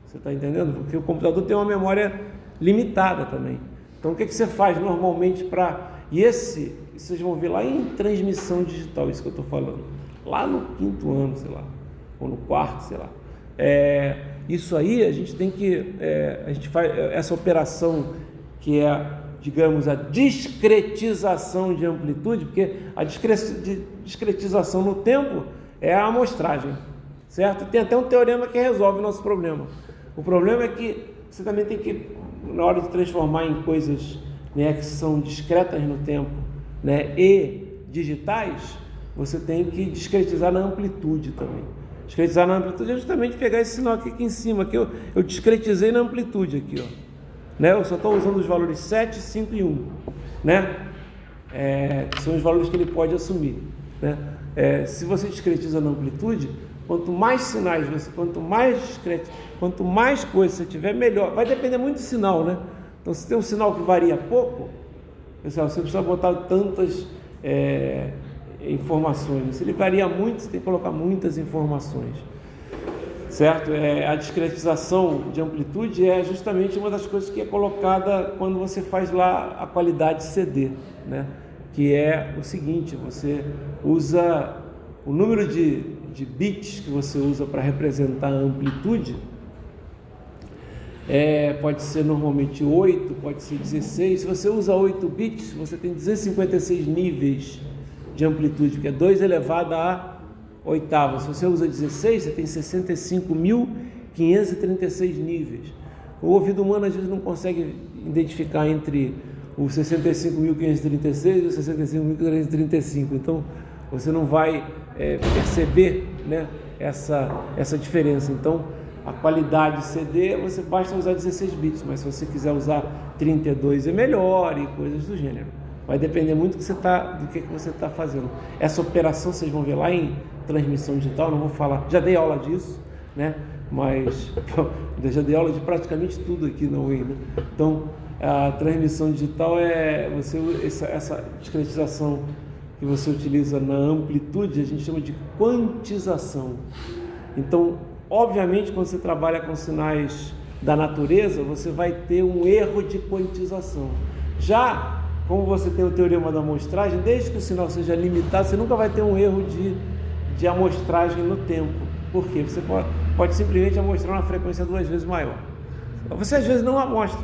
Você está entendendo? Porque o computador tem uma memória limitada também. Então, o que você faz normalmente para... E vocês vão ver lá em transmissão digital, isso que eu estou falando. Lá no 5º ano, sei lá. Ou no 4º, sei lá. Isso aí, a gente tem que... a gente faz essa operação que é, digamos, a discretização de amplitude, porque a discretização no tempo é a amostragem, certo? Tem até um teorema que resolve o nosso problema. O problema é que você também tem que, na hora de transformar em coisas, né, que são discretas no tempo, né, e digitais, você tem que discretizar na amplitude também. Discretizar na amplitude é justamente pegar esse sinal aqui em cima, que eu discretizei na amplitude aqui, ó. Né? Eu só estou usando os valores 7, 5 e 1, né? Que são os valores que ele pode assumir, né? Se você discretiza na amplitude, quanto mais sinais quanto mais discreto, quanto mais coisa você tiver, melhor. Vai depender muito do sinal, né? Então, se tem um sinal que varia pouco, pessoal, você precisa botar tantas informações. Se ele varia muito, você tem que colocar muitas informações, certo? A discretização de amplitude é justamente uma das coisas que é colocada quando você faz lá a qualidade CD, né? Que é o seguinte: você usa o número de bits que você usa para representar a amplitude, pode ser normalmente 8, pode ser 16. Se você usa 8 bits, você tem 256 níveis de amplitude, que é 2 elevado a oitava. Se você usa 16, você tem 65.536 níveis. O ouvido humano às vezes não consegue identificar entre o 65.536 e o 65.335, então você não vai perceber, né, essa diferença. Então, a qualidade CD, você basta usar 16 bits, mas se você quiser usar 32 é melhor e coisas do gênero. Vai depender muito do que você está fazendo. Essa operação vocês vão ver lá em transmissão digital, não vou falar, já dei aula disso, né? Mas já dei aula de praticamente tudo aqui na UEM, né? Então, a transmissão digital essa discretização que você utiliza na amplitude, a gente chama de quantização. Então, obviamente, quando você trabalha com sinais da natureza, você vai ter um erro de quantização. Já como você tem o teorema da amostragem, desde que o sinal seja limitado, você nunca vai ter um erro de amostragem no tempo. Por quê? Você pode simplesmente amostrar uma frequência 2 vezes maior. Você às vezes não amostra.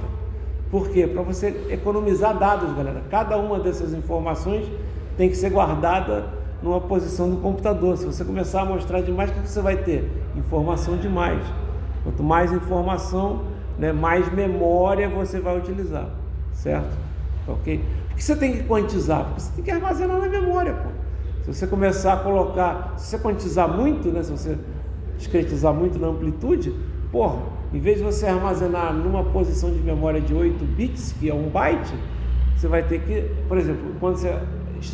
Por quê? Para você economizar dados, galera. Cada uma dessas informações tem que ser guardada numa posição do computador. Se você começar a mostrar demais, o que você vai ter? Informação demais. Quanto mais informação, né, mais memória você vai utilizar, certo? Ok? Por que você tem que quantizar? Porque você tem que armazenar na memória, pô. Se você começar a colocar, se você quantizar muito, né, se você discretizar muito na amplitude, porra, em vez de você armazenar numa posição de memória de 8 bits, que é 1 byte, você vai ter que, por exemplo, quando você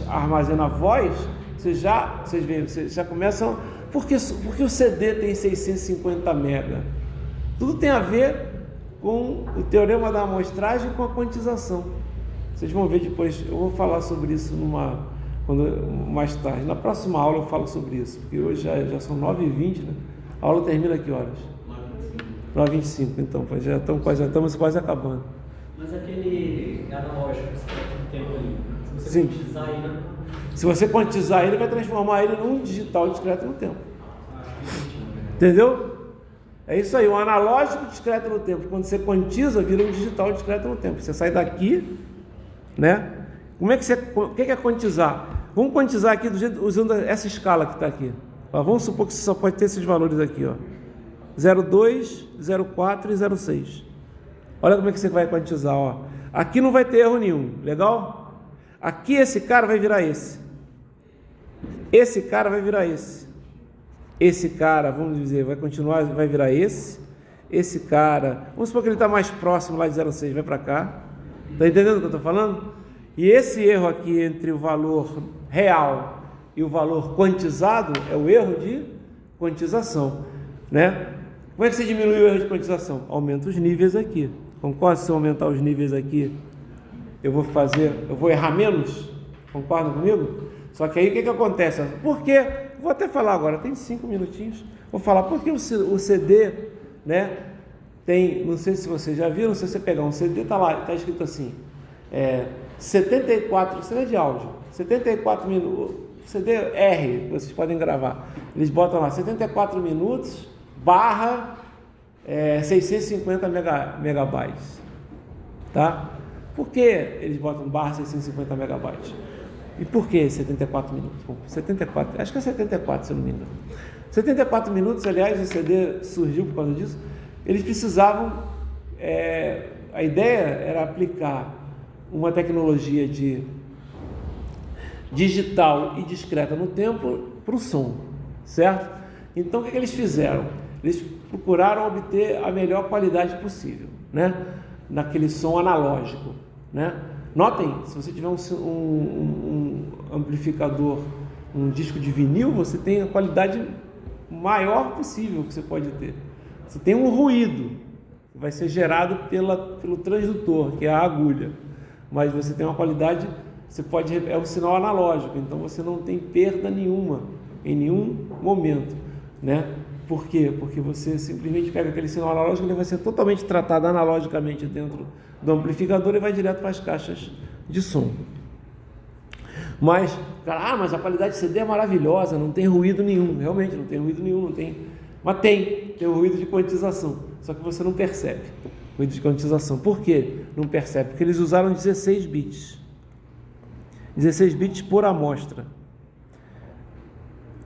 armazena a voz, vocês já começam. Porque o CD tem 650 mega? Tudo tem a ver com o teorema da amostragem e com a quantização. Vocês vão ver depois, eu vou falar sobre isso mais tarde. Na próxima aula eu falo sobre isso, porque hoje já são 9h20, né? A aula termina a que horas? 9h25, então, já estamos quase acabando. Mas aquele analógico que você tem no tempo ali, se você Sim. quantizar ele... Se você quantizar ele, vai transformar ele num digital discreto no tempo. Entendeu? É isso aí, um analógico discreto no tempo. Quando você quantiza, vira um digital discreto no tempo. Você sai daqui, né? O que é quantizar? Vamos quantizar aqui usando essa escala que está aqui. Vamos supor que você só pode ter esses valores aqui, ó. 0,2, 0,4 e 0,6. Olha como é que você vai quantizar, ó. Aqui não vai ter erro nenhum, legal? Aqui esse cara vai virar esse. Esse cara vai virar esse. Esse cara, vamos dizer, vai continuar, vai virar esse. Esse cara, vamos supor que ele está mais próximo lá de 0,6, vai para cá. Está entendendo o que eu estou falando? E esse erro aqui entre o valor real e o valor quantizado é o erro de quantização, né? Como é que você diminui o erro de quantização? Aumenta os níveis aqui. Concorda? Se eu aumentar os níveis aqui, eu vou errar menos? Concordam comigo? Só que aí o que acontece? Por quê? Vou até falar agora, tem 5 minutinhos. Vou falar porque o CD, né? Tem, não sei se vocês já viram, se você pegar um CD, está lá, está escrito assim, 74, CD de áudio, 74 minutos, CD R, vocês podem gravar. Eles botam lá 74 minutos barra 650 megabytes, tá? Por que eles botam barra 650 megabytes? E por que 74 minutos? Bom, 74, acho que é 74, se eu não me engano. 74 minutos, aliás, o CD surgiu por causa disso. Eles precisavam, a ideia era aplicar uma tecnologia de digital e discreta no tempo para o som, certo? Então o que eles fizeram? Eles procuraram obter a melhor qualidade possível, né? Naquele som analógico, né? Notem, se você tiver um amplificador, um disco de vinil, você tem a qualidade maior possível que você pode ter. Você tem um ruído que vai ser gerado pelo transdutor, que é a agulha, mas você tem uma qualidade, é um sinal analógico, então você não tem perda nenhuma em nenhum momento, né? Por quê? Porque você simplesmente pega aquele sinal analógico, ele vai ser totalmente tratado analogicamente dentro do amplificador e vai direto para as caixas de som. Mas a qualidade de CD é maravilhosa, não tem ruído nenhum. Realmente não tem ruído nenhum, não tem. Mas tem o ruído de quantização, só que você não percebe o ruído de quantização. Por quê? Não percebe? Porque eles usaram 16 bits. 16 bits por amostra.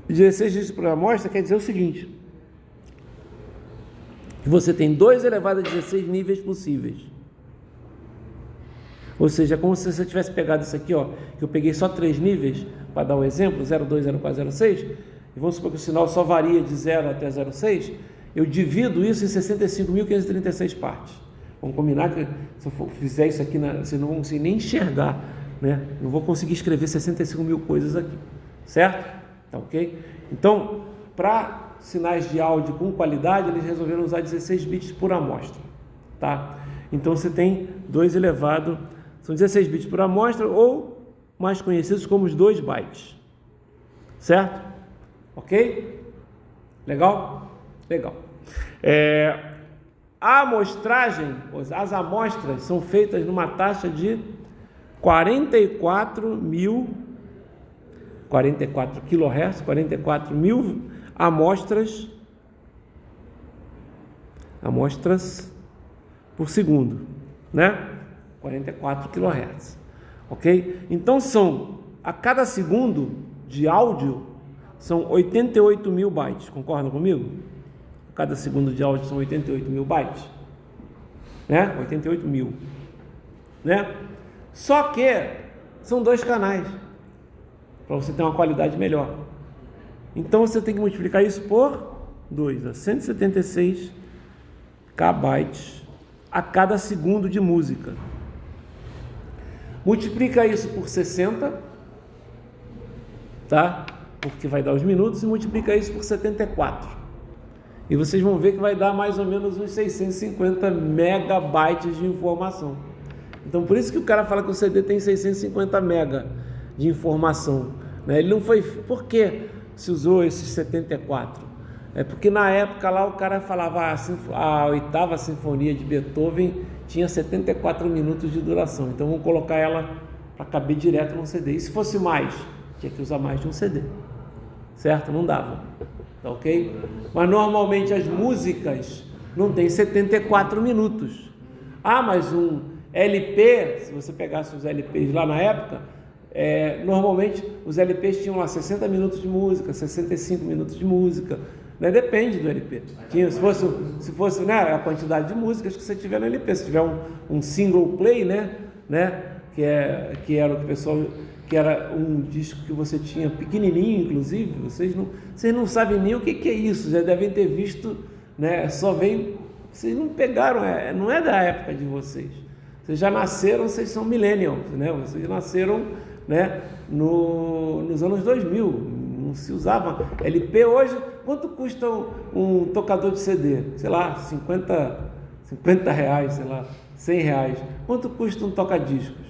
16 bits por amostra quer dizer o seguinte: que você tem 2 elevado a 16 níveis possíveis. Ou seja, é como se você tivesse pegado isso aqui, ó, que eu peguei só 3 níveis, para dar um exemplo, 02, 04, 06, e vamos supor que o sinal só varia de 0 até 06, eu divido isso em 65.536 partes. Vamos combinar que se eu fizer isso aqui, você não vai conseguir nem enxergar, né? Não vou conseguir escrever 65 mil coisas aqui, certo? Tá ok? Então, para sinais de áudio com qualidade, eles resolveram usar 16 bits por amostra, tá? Então você tem 2 elevado, são 16 bits por amostra, ou mais conhecidos como os 2 bytes, certo? Ok? Legal? Legal. A amostragem, as amostras são feitas numa taxa de 44 kHz, 44 mil amostras por segundo, né? 44 kHz, ok? Então a cada segundo de áudio são 88 mil bytes, concordam comigo? A cada segundo de áudio são 88 mil bytes, né? 88 mil, né? Só que são 2 canais, para você ter uma qualidade melhor. Então você tem que multiplicar isso por 2, 176 kbytes a cada segundo de música. Multiplica isso por 60, tá? Porque vai dar os minutos, e multiplica isso por 74. E vocês vão ver que vai dar mais ou menos uns 650 megabytes de informação. Então por isso que o cara fala que o CD tem 650 mega de informação, né? Ele não foi... Por que se usou esses 74? É porque na época lá o cara falava a 8ª sinfonia de Beethoven tinha 74 minutos de duração, então vamos colocar ela para caber direto no CD. E se fosse mais, tinha que usar mais de um CD, certo? Não dava, tá ok? Mas normalmente as músicas não tem 74 minutos. Mas um LP, se você pegasse os LPs lá na época, normalmente os LPs tinham lá 60 minutos de música, 65 minutos de música, né? Depende do LP. Se fosse né, a quantidade de músicas que você tiver no LP, se tiver um single play, né, que era o que o pessoal, que era um disco que você tinha pequenininho, inclusive, vocês não sabem nem o que é isso, já devem ter visto, né? Vocês não pegaram, não é da época de vocês. Vocês já nasceram, vocês são millennials, né? Vocês nasceram, né, nos anos 2000, não se usava LP. Hoje, quanto custa um tocador de CD? Sei lá, 50 reais, sei lá, 100 reais. Quanto custa um toca-discos?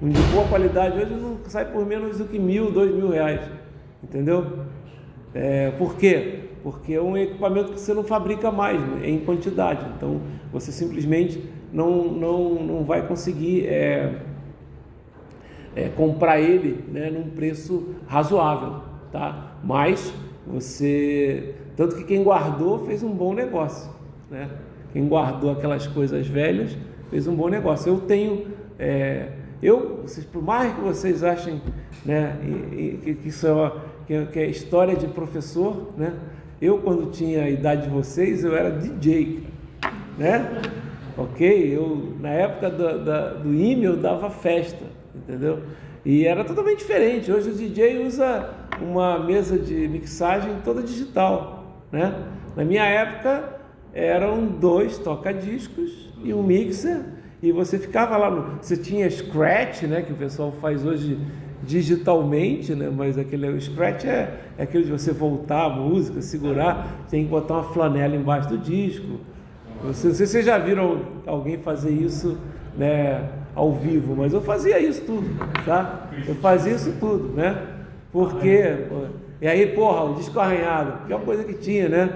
Um de boa qualidade hoje não sai por menos do que 1.000, 2.000 reais, entendeu? Por quê? Porque é um equipamento que você não fabrica mais, né, em quantidade, então você simplesmente não vai conseguir comprar ele, né, num preço razoável, tá? Mas tanto que quem guardou fez um bom negócio, né? Quem guardou aquelas coisas velhas fez um bom negócio. Eu tenho, por mais que vocês achem, né, que isso que é história de professor, né? Eu, quando tinha a idade de vocês, eu era DJ, né? Ok? Na época do IME, eu dava festa, entendeu? E era totalmente diferente. Hoje o DJ usa uma mesa de mixagem toda digital, né? Na minha época eram 2 toca-discos e um mixer, e você ficava lá, você tinha Scratch, né, que o pessoal faz hoje digitalmente, né, mas o Scratch é aquele de você voltar a música, segurar, tem que botar uma flanela embaixo do disco. Não sei se vocês já viram alguém fazer isso, né, ao vivo, mas eu fazia isso tudo, tá? Eu fazia isso tudo, né? Porque, e aí, porra, o disco arranhado, pior coisa que tinha, né?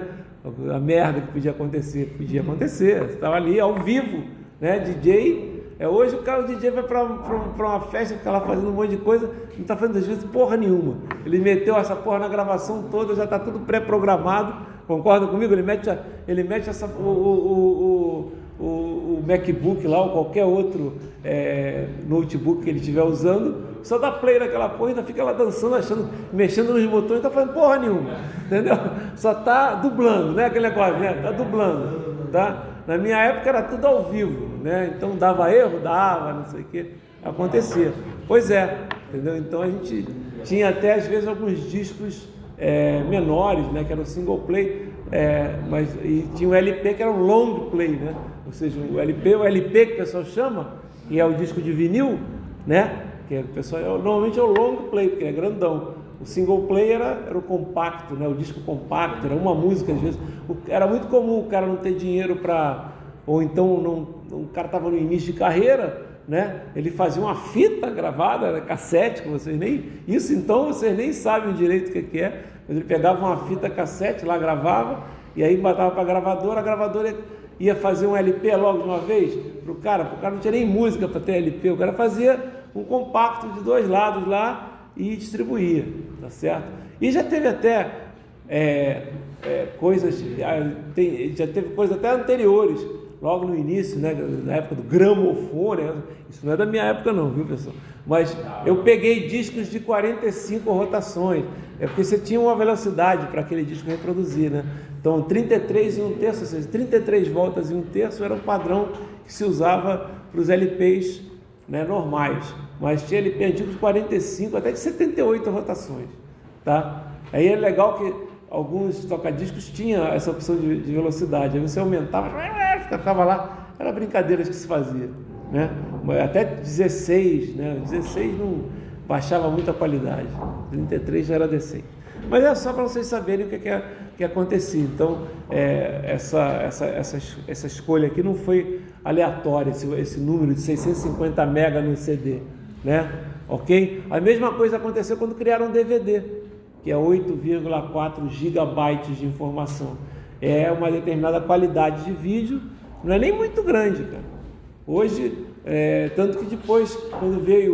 A merda que podia acontecer, você estava ali ao vivo, né? DJ, hoje o DJ vai para uma festa, fica lá fazendo um monte de coisa, não está fazendo às vezes porra nenhuma. Ele meteu essa porra na gravação toda, já está tudo pré-programado, concorda comigo? Ele mete o MacBook lá, ou qualquer outro notebook que ele estiver usando, só dá play naquela porra, ainda fica lá dançando, mexendo nos botões, não tá fazendo porra nenhuma, entendeu? Só tá dublando, né? Aquele negócio, né? Tá dublando, tá? Na minha época era tudo ao vivo, né? Então dava erro, não sei o que, acontecia. Pois é, entendeu? Então a gente tinha até às vezes alguns discos menores, né? Que era o single play, e tinha o LP que era um long play, né? Ou seja, o LP que o pessoal chama, que é o disco de vinil, né? Que o pessoal, normalmente é o long play, porque é grandão. O single play era o compacto, né? O disco compacto, era uma música às vezes. Era muito comum o cara não ter dinheiro para, ou então o cara estava no início de carreira, né? Ele fazia uma fita gravada, né? Cassete, que vocês nem sabem direito o que é, mas ele pegava uma fita cassete lá, gravava, e aí botava para a gravadora ia fazer um LP logo de uma vez pro cara não tinha nem música para ter LP, o cara fazia um compacto de 2 lados lá e distribuía, tá certo? E já teve até já teve coisas até anteriores, logo no início, né, na época do gramofone, isso não é da minha época não, viu, pessoal? Mas eu peguei discos de 45 rotações, porque você tinha uma velocidade para aquele disco reproduzir, né? Então 33 e 1/3, ou seja, 33 voltas e 1/3 era o padrão que se usava para os LPs, né, normais, mas tinha LP antigo de 45 até de 78 rotações, tá? Aí é legal que alguns tocadiscos tinham essa opção de velocidade, aí você aumentava, ficava lá, era brincadeiras que se fazia, né? Até 16, né? 16 não baixava muito a qualidade, 33 já era decente. Mas é só para vocês saberem o que acontecia. Então, essa escolha aqui não foi aleatória, esse número de 650 mega no CD, né? Ok? A mesma coisa aconteceu quando criaram o DVD, que é 8,4 gigabytes de informação. É uma determinada qualidade de vídeo, não é nem muito grande, cara. Hoje, tanto que depois, quando veio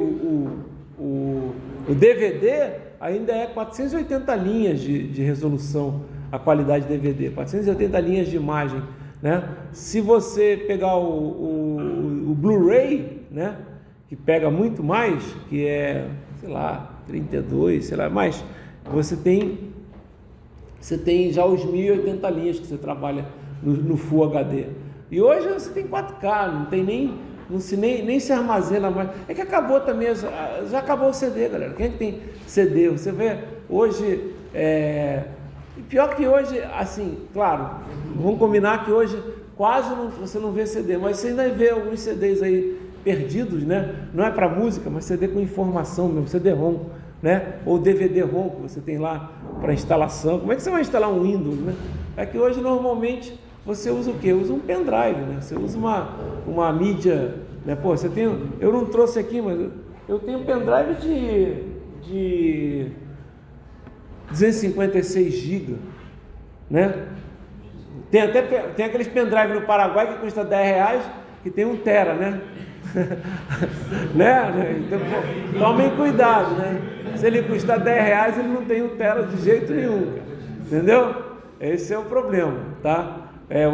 o DVD, ainda é 480 linhas de resolução, a qualidade DVD, 480 linhas de imagem, né? Se você pegar o Blu-ray, né, que pega muito mais, que é, sei lá, 32, sei lá, mais, você tem já os 1080 linhas que você trabalha no Full HD. E hoje você tem 4K, não tem nem se armazena mais. É que acabou também, já acabou o CD, galera. Quem é que tem CD? Você vê hoje, pior que hoje, assim, claro, vamos combinar que hoje quase você não vê CD, mas você ainda vê alguns CDs aí perdidos, né? Não é para música, mas CD com informação mesmo, CD-ROM, né? Ou DVD-ROM que você tem lá para instalação. Como é que você vai instalar um Windows, né? É que hoje normalmente você usa o quê? Usa um pendrive, né? Você usa uma mídia, né? Pô, você tem, eu não trouxe aqui, mas eu tenho um pendrive de 256 GB, né? Tem aqueles pendrive no Paraguai que custa R$10, que tem 1 tera, né? né? Então, pô, tomem cuidado, né? Se ele custar R$10, ele não tem 1 tera de jeito nenhum, cara. Entendeu? Esse é o problema, tá?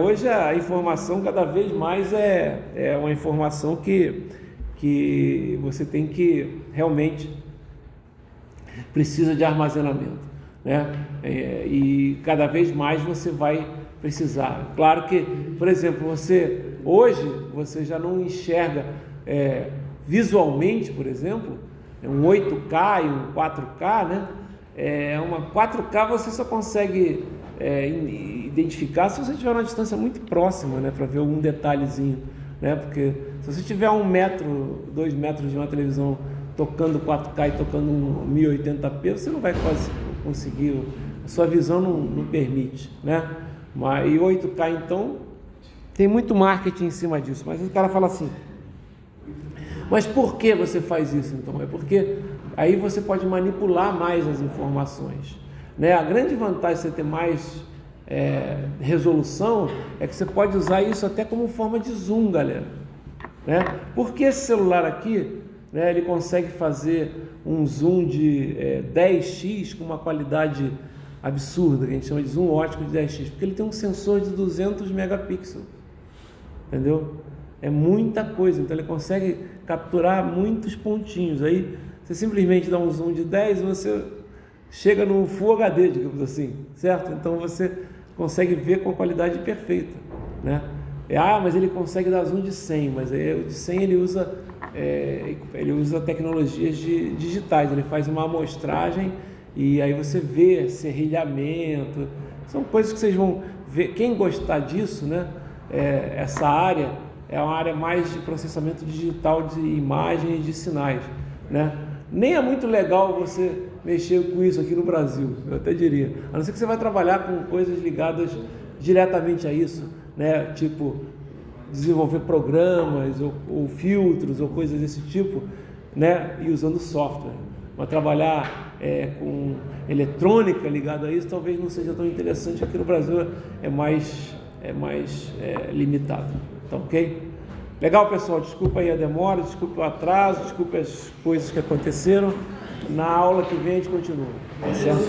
Hoje a informação cada vez mais é uma informação que você tem que realmente precisa de armazenamento, né? E cada vez mais você vai precisar. Claro que, por exemplo, hoje você já não enxerga visualmente, por exemplo, um 8K e um 4K, né? uma 4K você só consegue identificar se você tiver uma distância muito próxima, né, para ver algum detalhezinho, né, porque se você tiver 1 metro, 2 metros de uma televisão tocando 4K e tocando 1080p, você não vai quase conseguir, a sua visão não permite, né, e 8K então tem muito marketing em cima disso, mas o cara fala assim, mas por que você faz isso então? É porque aí você pode manipular mais as informações, né? A grande vantagem de você ter mais resolução é que você pode usar isso até como forma de zoom, galera, né? Porque esse celular aqui, né, ele consegue fazer um zoom de 10x com uma qualidade absurda, que a gente chama de zoom ótico de 10x, porque ele tem um sensor de 200 megapixels, entendeu? É muita coisa, então ele consegue capturar muitos pontinhos. Aí você simplesmente dá um zoom de 10 e você chega no Full HD, digamos assim, certo? Então você consegue ver com qualidade perfeita, né? Mas ele consegue dar zoom de 100, mas aí o de 100 ele usa tecnologias digitais, ele faz uma amostragem e aí você vê serrilhamento, são coisas que vocês vão ver. Quem gostar disso, né? Essa área é uma área mais de processamento digital de imagem e de sinais, né? Nem é muito legal você mexer com isso aqui no Brasil, eu até diria, a não ser que você vai trabalhar com coisas ligadas diretamente a isso, né? Tipo desenvolver programas ou filtros ou coisas desse tipo, né? E usando software. Mas trabalhar com eletrônica ligada a isso talvez não seja tão interessante. Aqui no Brasil é mais limitado. Então, ok? Legal, pessoal, desculpa aí a demora, desculpa o atraso, desculpa as coisas que aconteceram. Na aula que vem a gente continua. Tá certo?